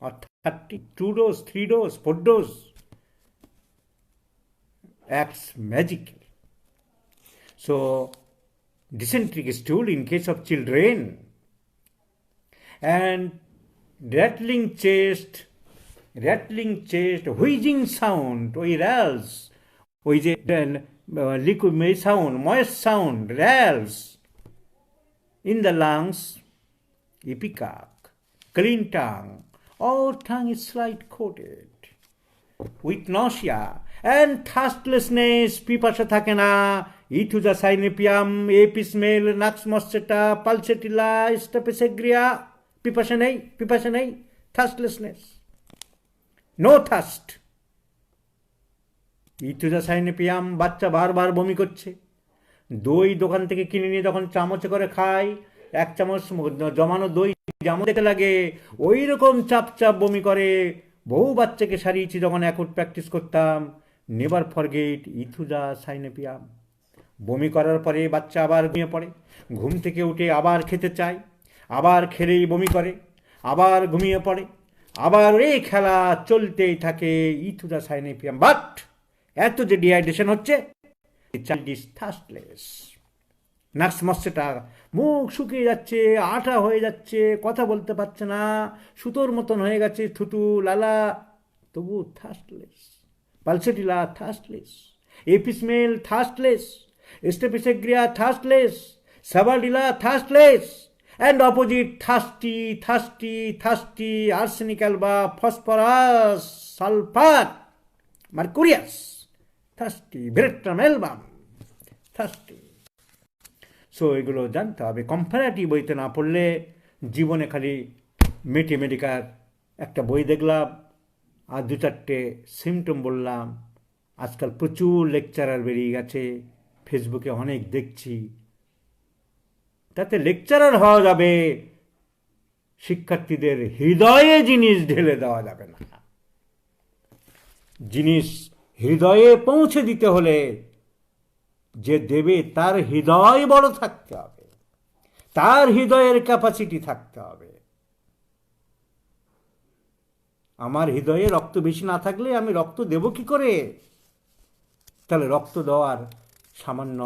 or 30, 2 dose, 3 dose, 4 dose acts magical. So dysenteric stool in case of children, and rattling chest, wheezing sound, ওই rals, ওই যে liquid sound, moist sound, rals in the lungs, ipecac. Clean tongue, or tongue is slight coated, with nausea and thirstlessness, পিপাসা থাকে না, ইথুজা সাইনেপিয়াম, Apis mail, নাক্স মসচেটা, pulsatilla, স্টেপেসেগ্রিয়া, পিপাসা নেই, থার্স্টলেসনেস, no thirst. ইথুজা সাইনেপিয়াম, বাচ্চা বারবার বমি করছে, দই দোকান থেকে কিনে নিয়ে যখন চামচে করে খায়, 1 চামচ জমানো দই যেমন দেখতে লাগে ওই রকম চাপ বমি করে। বহু বাচ্চাকে সারিয়েছি যখন অ্যাকুট প্র্যাকটিস করতাম। Never forget aethusa cynapium. বমি করার পরে বাচ্চা আবার ঘুমিয়ে পড়ে, ঘুম থেকে উঠে আবার খেতে চায়, আবার খেলেই বমি করে, আবার ঘুমিয়ে পড়ে, আবার এই খেলা চলতেই থাকে, ইথুজা সাইনেপিয়াম। বাট এত যে ডিহাইড্রেশন হচ্ছে, চাইল্ড ইজ থার্স্টলেস। নাক্স মস্যেটা, মুখ শুকিয়ে যাচ্ছে, আঠা হয়ে যাচ্ছে, কথা বলতে পারছে না, সুতোর মতন হয়ে গেছে, থুতু লালা, তবু thirstless. Pulsatilla thirstless, apis mel thirstless, staphysagria thirstless, sabadilla thirstless, and opposite thirsty, arsenic alba, phosphorus, sulphur, mercurius, thirsty, veratrum album, thirsty. So এগুলো জানতে হবে। কম্পারেটিভ বইতে না পড়লে জীবনে খালি মেডিকার একটা বই দেখলাম আর 2-4টে সিমটম বললাম। আজকাল প্রচুর লেকচারার বেরিয়ে গেছে, ফেসবুকে অনেক দেখছি। তাতে লেকচারার হওয়া যাবে, শিক্ষার্থীদের হৃদয়ে জিনিস ঢেলে দেওয়া যাবে না। জিনিস হৃদয়ে পৌঁছে দিতে হলে যে দেবে তার হৃদয় বড় থাকতে হবে, তার হৃদয়ের ক্যাপাসিটি থাকতে হবে। আমার হৃদয়ে রক্ত বেশি না থাকলে আমি রক্ত দেব কি করে? তাহলে রক্ত দেওয়ার সামান্য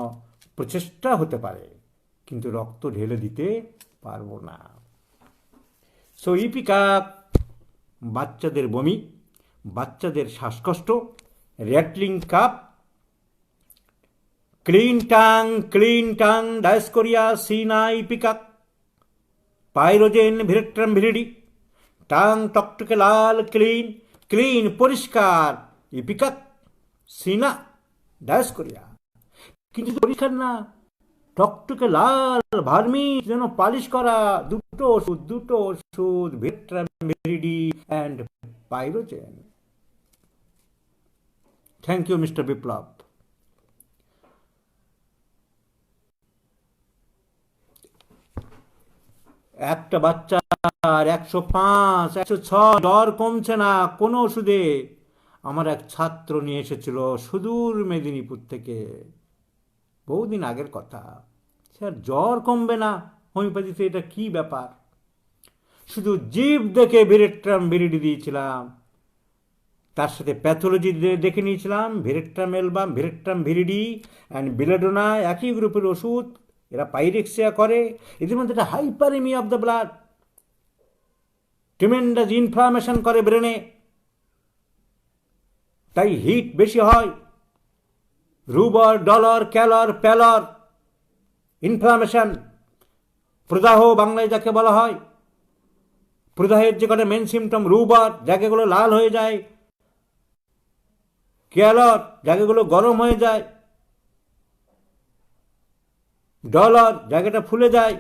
প্রচেষ্টা হতে পারে, কিন্তু রক্ত ঢেলে দিতে পারবো না। সো ইপিকাক, বাচ্চাদের বমি, বাচ্চাদের শ্বাসকষ্ট, র্যাটলিং কাপ, ক্লিন টাং, ডায়াসকোরিয়া, সিনা, ইপিকাক, পাইরোজেন, ভিরেট্রাম ভিরিডি, টাং টকটকে লাল, ক্লিন পরিষ্কার, ইপিকাক, সিনা, ডায়াসকোরিয়া। কিন্তু পরিষ্কার না, টকটকে লাল, ভার্মি যেন পালিশ করা। দুটো ওষুধ, veratrum viride and pyrogen. Thank you mister Biplab. একটা বাচ্চার 105, 106 জ্বর কমছে না কোনো ওষুধে। আমার এক ছাত্র নিয়ে এসেছিল সুদূর মেদিনীপুর থেকে, বহুদিন আগের কথা। স্যার জ্বর কমবে না হোমিওপ্যাথিতে, এটা কি ব্যাপার? শুধু জিভ দেখে ভিরেট্রাম ভিরিডি দিয়েছিলাম, তার সাথে প্যাথোলজি দেখে নিয়েছিলাম। ভিরেট্রাম অ্যালবাম, ভিরেট্রাম ভিরিডি অ্যান্ড বিলেডোনা একই গ্রুপের ওষুধ। এরা পাইরেক্সিয়া করে, এদের মধ্যে একটা hyperaemia of the blood, tremendous inflammation করে ব্রেনে, তাই হিট বেশি হয়। রুবর, ডলর, ক্যালর, প্যালর, ইনফ্লামেশন, প্রদাহ বাংলায় যাকে বলা হয়। প্রদাহের যে কটা মেন সিমটম, রুবর, জায়গাগুলো লাল হয়ে যায়, ক্যালর, জায়গাগুলো গরম হয়ে যায়, ডলার, জায়গাটা ফুলে যায়।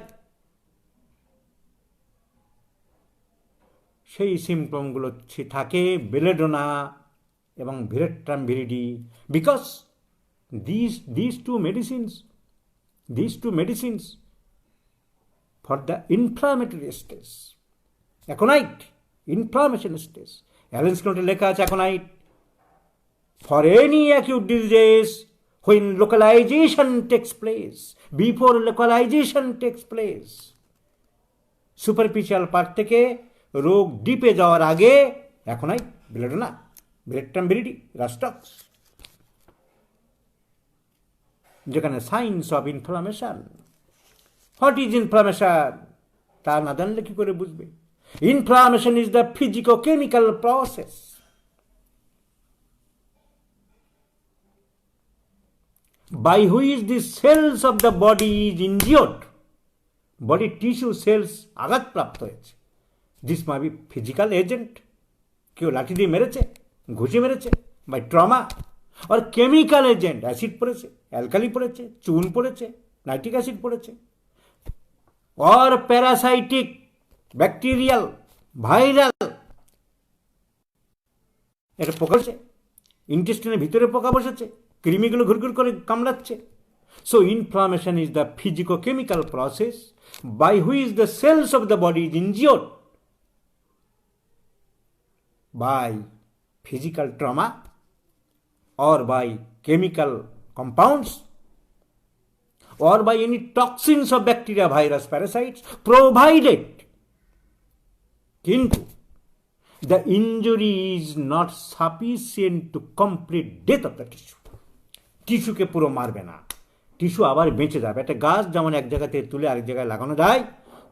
সেই সিমটমগুলো থাকে বেলেডোনা এবং veratrum viride. Because these two medicines for the inflammatory stress. Aconite, inflammation stress. Allen's note লেখা আছে aconite for any acute disease when localization takes place, before localization takes place. Superficial part থেকে রোগ ডিপে যাওয়ার আগে aconite, belladonna, Virectrum viridi, Rastox, যেখানে signs of inflammation. What is inflammation তা না জানলে কি করে বুঝবে? Inflammation is the physico chemical process by which the cells of the body is injured. Body tissue cells আঘাতপ্রাপ্ত হয়েছে। দিস মা বি ফিজিক্যাল এজেন্ট, কেউ লাঠি দিয়ে মেরেছে, ঘুষি মেরেছে, বাই ট্রমা, আর কেমিক্যাল এজেন্ট, অ্যাসিড পড়েছে, অ্যালকালি পড়েছে, চুন পড়েছে, নাইট্রিক অ্যাসিড পড়েছে, আর প্যারাসাইটিক, ব্যাকটেরিয়াল, ভাইরাল, এটা পোকা বসেছে, ইন্টেস্টিনের ভিতরে পোকা বসেছে, কৃমিগুলো ঘুরঘুর করে কামড়াচ্ছে। So inflammation is the physico chemical process by which the cells of the body is injured by physical trauma or by chemical compounds or by any toxins of bacteria, virus, parasites, provided kintu the injury is not sufficient to complete death of the tissue. টিস্যুকে পুরো মারবে না, tissue আবার বেঁচে যাবে। একটা গাছ যেমন এক জায়গা থেকে তুলে আরেক জায়গায় লাগানো যায়,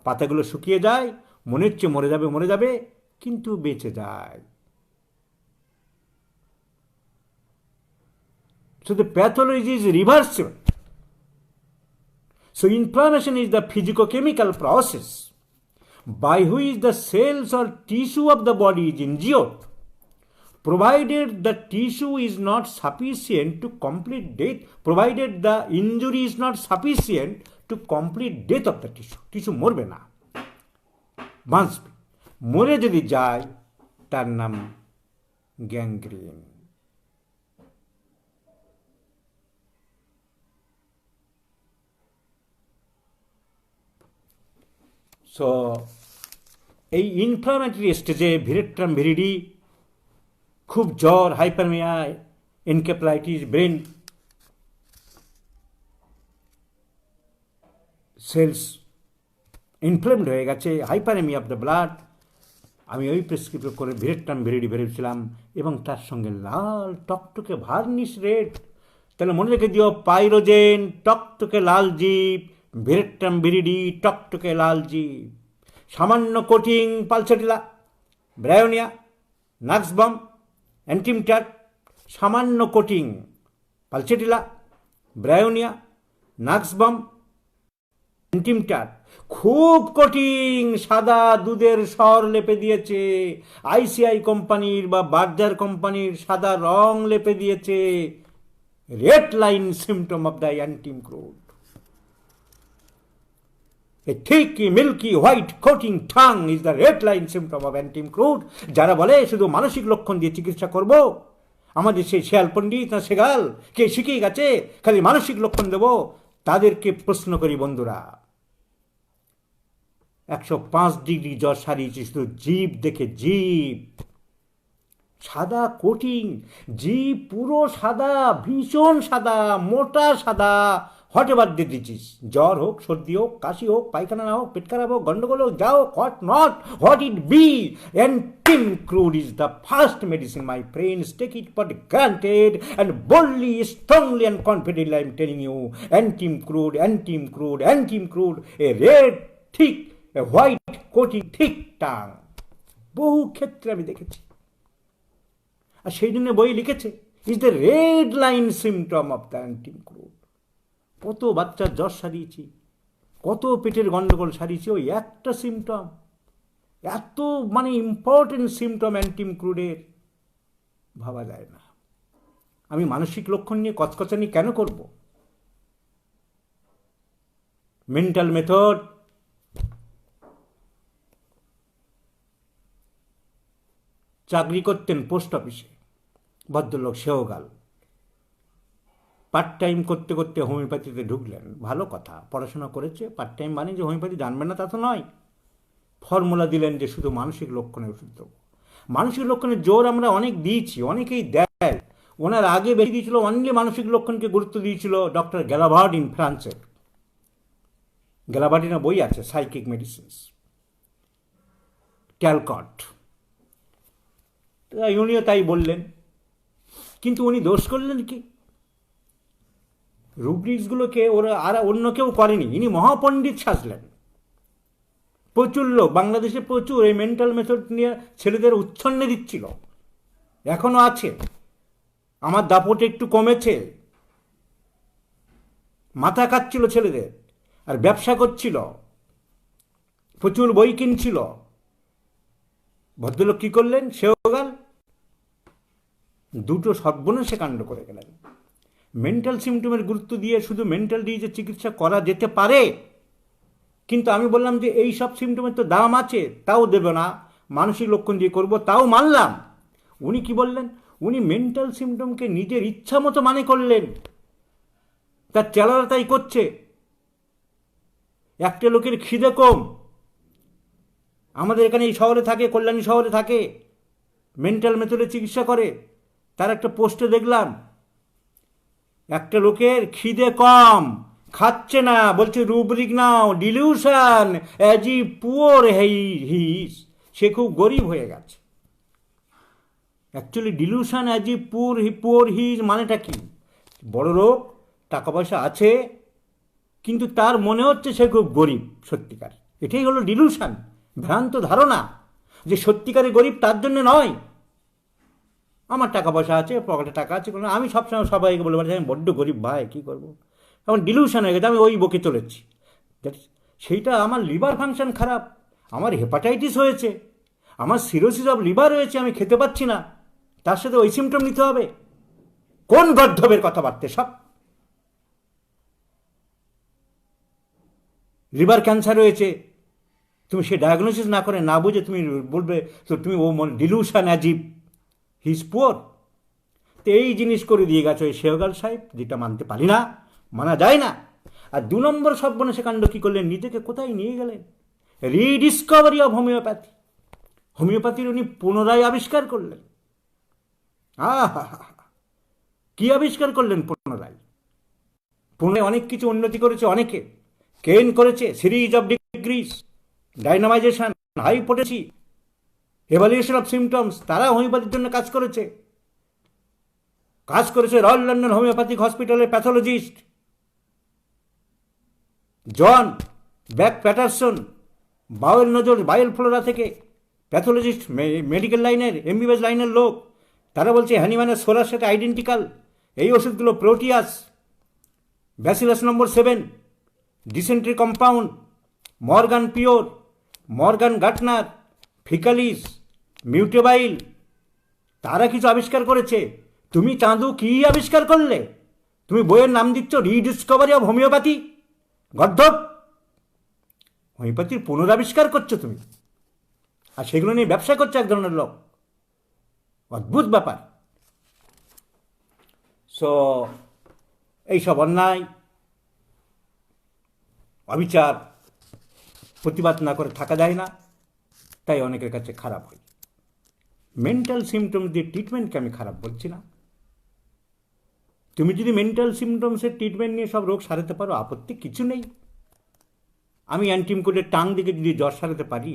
পাতাগুলো শুকিয়ে যায়, মনে হচ্ছে মরে যাবে কিন্তু বেঁচে যায়। So the pathology is reversible. So inflammation is the physicochemical process by which the cells or tissue of the body is injured, provided the tissue is not sufficient to complete death, provided the injury is not sufficient to complete death of the tissue. Tissue মরবে না, বাঁচবে। মরে যদি যায় তার নাম gangrene. So এই inflammatory স্টেজে ভিরেট্রাম ভিরিডি, খুব জ্বর, hyperaemia, encephalitis, brain cells inflamed হয়ে গেছে, হাইপারমিয়া অফ দ্য ব্লাড, আমি ওই প্রেসক্রিপ্ট করে ভিরেট্রাম ভিরিডি বেরিয়েছিলাম এবং তার সঙ্গে লাল টকটকে ভার্নিশ রেড। তাহলে মনে রেখে দিও, পাইরোজেন টকটকে লাল জিপ, ভিরেট্রাম ভিরিডি টকটকে লাল জিপ। সামান্য কোটিং পালসেটিলা, ব্রায়োনিয়া, নাক্সবম, অ্যান্টিমটার, সামান্য কোটিং পালসেটিলা, ব্রায়োনিয়া, নাক্সবম, অ্যান্টিমটার। খুব কোটিং সাদা দুধের সর লেপে দিয়েছে, আইসিআই কোম্পানির বা বার্জার কোম্পানির সাদা রং লেপে দিয়েছে। Red line symptom of the antim crude. A thick, milky, white coating tongue is the red line symptom of antim crude. যারা বলে শুধু মানসিক লক্ষণ দিয়ে চিকিৎসা করব, আমাদের সেই শেয়াল পণ্ডিত না সেগাল কে শিখিয়ে গেছে খালি মানসিক লক্ষণ দেব, তাদেরকে প্রশ্ন করি বন্ধুরা, 105 ডিগ্রি জ্বর সারিয়েছি শুধু জীব দেখে। জীব সাদা কোটিং, জীব পুরো সাদা, ভীষণ সাদা, মোটা সাদা। হোয়াট এভার দে ডিজিজ, জ্বর হোক, সর্দি হোক, কাশি হোক, পায়খানা না হোক, পেট খারাপ হোক, গন্ডগোল হোক, যা হোক, what not, what it be, antim crud is the first medicine my friends. Take it for granted and boldly, strongly and confidently I am telling you, antim crud, antim crud, antim crud, a red thick, a white coating, thick tongue. বহু ক্ষেত্রে আমি দেখেছি, আর সেই জন্য বই লিখেছে is the red line symptom of the antim crud. কত বাচ্চার জ্বর সারিয়েছি, কত পেটের গন্ডগোল সারিয়েছি ওই একটা সিমটম। এত মানে ইম্পর্টেন্ট সিমটম অ্যান্টিম ক্রুডের, ভাবা যায় না। আমি মানসিক লক্ষণ নিয়ে কচকচানি কেন করব? মেন্টাল মেথড, চাকরি করতেন পোস্ট অফিসে, ভদ্রলোক সেওগাল, পার্ট টাইম করতে করতে হোমিওপ্যাথিতে ঢুকলেন, ভালো কথা, পড়াশোনা করেছে, পার্ট টাইম মানে যে হোমিওপ্যাথি জানবেন না তা তো নয়। ফর্মুলা দিলেন যে শুধু মানসিক লক্ষণে ওষুধ দেবো। মানসিক লক্ষণের জোর আমরা অনেক দিয়েছি, অনেকেই দেয়। ওনার আগে বেশি দিয়েছিল, অনলি মানসিক লক্ষণকে গুরুত্ব দিয়েছিল ডক্টর গ্যালাভার্ড ইন ফ্রান্সের। গ্যালাভার্ডিনের বই আছে, সাইকিক মেডিসিনস, ক্যালকট। উনিও তাই বললেন, কিন্তু উনি দোষ করলেন কি? রুব্রিক্সগুলোকে ওরা আর অন্য কেউ করেনি, ইনি মহাপণ্ডিত সাজলেন। প্রচুর লোক বাংলাদেশে প্রচুর এই মেন্টাল মেথড নিয়ে ছেলেদের উচ্ছন্নে দিচ্ছিল, এখনো আছে। আমার দাপটে একটু কমেছে, মাথা কাটছিল ছেলেদের, আর ব্যবসা করছিল, প্রচুর বই কিনছিল। ভদ্রলোক কি করলেন? সেও গেল, দুটো সর্বনাশে কাণ্ড করে গেলেন। মেন্টাল সিমটমের গুরুত্ব দিয়ে শুধু মেন্টাল ডিজিজের চিকিৎসা করা যেতে পারে, কিন্তু আমি বললাম যে এই সব সিমটমের তো দাম আছে, তাও দেবে না, মানসিক লক্ষণ দিয়ে করবো, তাও মানলাম। উনি কি বললেন? উনি মেন্টাল সিমটমকে নিজের ইচ্ছা মতো মানে করলেন, তার চেলারা তাই করছে। একটা লোকের খিদে কম, আমাদের এখানে এই শহরে থাকে, কল্যাণী শহরে থাকে, মেন্টাল মেথডে চিকিৎসা করে। তার একটা পোস্টে দেখলাম, একটা লোকের খিদে কম, খাচ্ছে না, বলছে rubric now, dilution as he poor his, সে খুব গরিব হয়ে গেছে। Actually dilution as he poor his মানেটা কি? বড় লোক, টাকা পয়সা আছে, কিন্তু তার মনে হচ্ছে সে খুব গরিব সত্যিকার। এটাই হলো ডিলিউশন, ভ্রান্ত ধারণা যে সত্যিকারে গরিব তার জন্য নয়। আমার টাকা পয়সা আছে, পকেটে টাকা আছে, আমি সবসময় সবাইকে বলে পারছি আমি বড্ড গরিব ভাই, কী করবো, এখন ডিলিউশন হয়ে গেছে, আমি ওই বকে চলেছি। সেইটা আমার লিভার ফাংশন খারাপ, আমার হেপাটাইটিস হয়েছে, আমার সিরোসিস অফ লিভার হয়েছে, আমি খেতে পাচ্ছি না, তার সাথে ওই সিমটম নিতে হবে? কোন গর্ধবের কথাবার্তা সব! লিভার ক্যান্সার হয়েছে, তুমি সে ডায়াগনোসিস না করে, না বুঝে তুমি বলবে তো তুমি ও ডিলিউশন অ্যাজিভ হি ইজ পুয়ার। তো এই জিনিস করে দিয়ে গেছে ওই শেওগাল সাহেব, যেটা মানতে পারি না, মানা যায় না। আর 2 নম্বর সর্বনাশে কাণ্ড কী করলেন? নিজেকে কোথায় নিয়ে গেলেন? রিডিসকভারি অফ হোমিওপ্যাথি, হোমিওপ্যাথির উনি পুনরায় আবিষ্কার করলেন। আহা, কি আবিষ্কার করলেন পুনরায়? পুনরায় অনেক কিছু উন্নতি করেছে, অনেকে কেন করেছে, series of degrees, dynamization, hypothesis, evaluation of symptoms, তারা হোমিওপ্যাথির জন্য কাজ করেছে। রয়্যাল লন্ডন হোমিওপ্যাথিক হসপিটালের pathologist John Bach Paterson, bowel nosode bowel flora থেকে প্যাথোলজিস্ট, মেডিকেল লাইনের এমবিবিএস লাইনের লোক, তারা বলছে হ্যানিম্যানের সোলার সাথে আইডেন্টিক্যাল এই ওষুধগুলো, proteus, bacillus number 7, dysentery compound, Morgan pure, Morgan gaertner, faecalis, mutabile, তারা কিছু আবিষ্কার করেছে। তুমি চাঁদু কি আবিষ্কার করলে? তুমি বইয়ের নাম দিচ্ছ রিডিসকভারি অফ হোমিওপ্যাথি। গর্ধব, হোমিওপ্যাথির পুনরাবিষ্কার করছো তুমি, আর সেগুলো নিয়ে ব্যবসা করছে এক ধরনের লোক। অদ্ভুত ব্যাপার। সো এইসব অন্যায় অবিচার প্রতিবাদ না করে থাকা যায় না, তাই অনেকের কাছে খারাপ হয়। মেন্টাল সিমটম দিয়ে ট্রিটমেন্টকে আমি খারাপ বলছি না। তুমি যদি মেন্টাল সিমটমসের ট্রিটমেন্ট নিয়ে সব রোগ সারাতে পারো, আপত্তি কিছু নেই। আমি অ্যান্টিমক্রুডের টাং দিকে যদি জ্বর সারাতে পারি,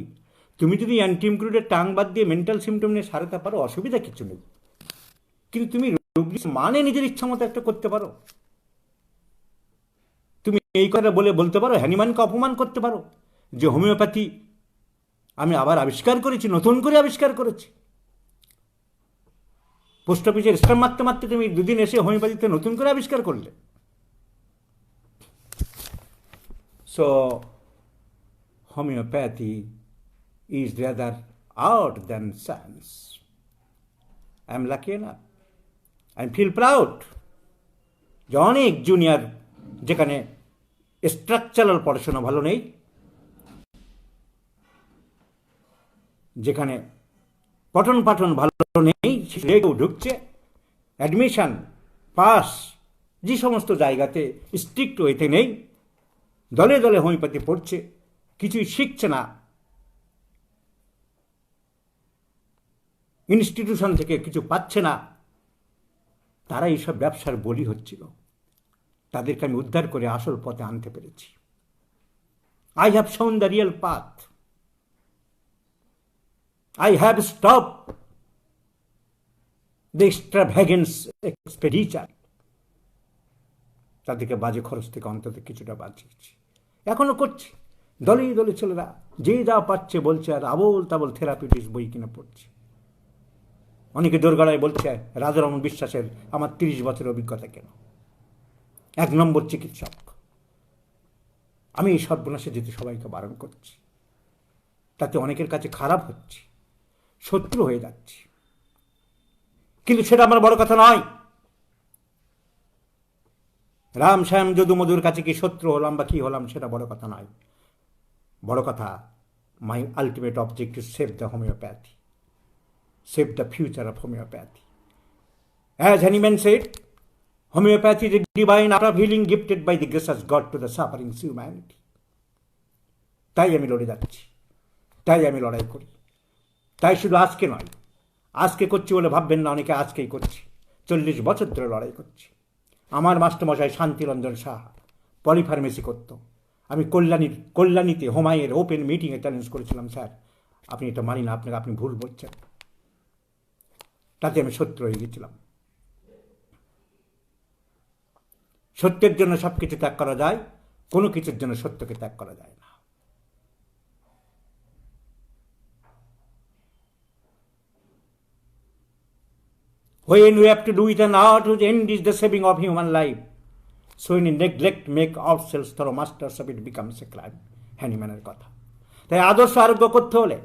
তুমি যদি অ্যান্টিমক্রুডের টাং বাদ দিয়ে মেন্টাল সিমটম নিয়ে সারাতে পারো, অসুবিধা কিছু নেই। কিন্তু তুমি রোগী মানে নিজের ইচ্ছা মতো একটা করতে পারো। তুমি এই কথা বলতে পারো, হ্যানিম্যানকে অপমান করতে পারো যে হোমিওপ্যাথি আমি আবার আবিষ্কার করেছি, নতুন করে আবিষ্কার করেছি। পোস্ট অফিসের স্ট্যাম্প মারতে মারতে তুমি 2 দিন এসে হোমিওপ্যাথিতে নতুন করে আবিষ্কার করলে। So homeopathy is rather art than science. I am lucky enough, I feel proud যে অনেক জুনিয়র, যেখানে স্ট্রাকচারাল পড়াশোনা ভালো নেই, যেখানে পঠন পাঠন ভালো নেই, সেটাও ঢুকছে, অ্যাডমিশন পাস যে সমস্ত জায়গাতে স্ট্রিক্ট ওয়েতে নেই, দলে দলে হোমিওপ্যাথি পড়ছে, কিছুই শিখছে না, ইনস্টিটিউশন থেকে কিছু পাচ্ছে না, তারা এইসব ব্যবসার বলি হচ্ছিল। তাদেরকে আমি উদ্ধার করে আসল পথে আনতে পেরেছি। I have shown the real path. I have stopped the extravagance expenditure. তাদেরকে বাজে খরচ থেকে অন্তত কিছুটা বাঁচিয়েছি, এখনো করছি। দলে দলে ছেলেরা যে যা পাচ্ছে বলছে, আর আবোল তাবোল থেরাপিউটিক্স বই কিনে পড়ছে। অনেকে দোরগড়ায় বলছে রাজারমন বিশ্বাসের আমার 30 বছরের অভিজ্ঞতা কেন, 1 নম্বর চিকিৎসক। আমি এই সর্বনাশে যেতে সবাইকে বারণ করছি, তাতে অনেকের কাছে খারাপ হচ্ছে, শত্রু হয়ে যাচ্ছে, কিন্তু সেটা আমার বড় কথা নয়। রাম শ্যাম যদু মধুর কাছে কি শত্রু হলাম বা কি হলাম সেটা বড় কথা নয়। বড় কথা, my ultimate object to save the homoeopathy, save the future of homeopathy. As Hahnemann said, homeopathy is a divine art of healing gifted by the gracious God to the suffering humanity. তাই আমি লড়ে যাচ্ছি, তাই আমি লড়াই করি। তাই শুধু আজকে নয়, আজকে করছি বলে ভাববেন না অনেকে আজকেই করছি, 40 বছর ধরে লড়াই করছি। আমার মাস্টারমশাই শান্তিরঞ্জন সাহা পলিফার্মেসি করত। আমি কল্যাণীতে হোমায়ের ওপেন মিটিংয়ে চ্যালেঞ্জ করেছিলাম, স্যার আপনি এটা মানি না, আপনি ভুল বলছেন। তাতে আমি সত্য হয়ে গেছিলাম। সত্যের জন্য সব কিছু ত্যাগ করা যায়, কোনো কিছুর জন্য সত্যকে ত্যাগ করা যায় না। When we have to do it an art whose end is the saving of human life, so in neglect make ourselves thorough masters of it becomes a crime. হ্যানিম্যানের কথা। তাই আদর্শ আরোগ্য করতে হলে,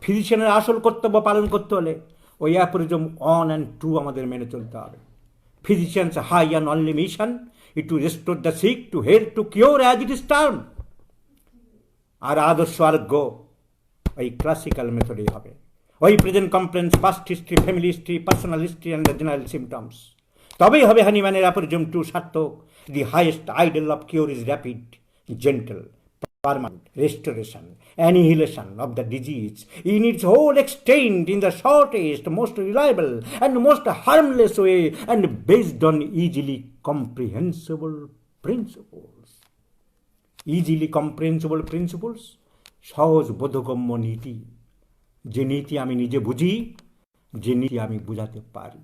ফিজিশিয়ানের আসল কর্তব্য পালন করতে হলে ওই অ্যাপোরিজম 1 and 2 আমাদের মেনে চলতে হবে। Physicians high and only mission is to restore the sick, to help, to cure as it is term. আর আদর্শ আরোগ্য ওই ক্লাসিক্যাল মেথডেই হবে, ওই present complaints, past history, family history, personal history and the general symptoms. তবেই হবে হানিম্যানের অ্যাপোরিজম 2 সার্থক। The highest ideal of cure is rapid, gentle, permanent restoration, annihilation of the disease in its whole extent, in the shortest, most reliable and most harmless way, and based on easily comprehensible principles. Easily comprehensible principles, সহজ বোধগম্য নীতি, যে নীতি আমি নিজে বুঝি, যে নীতি আমি বুঝাতে পারি।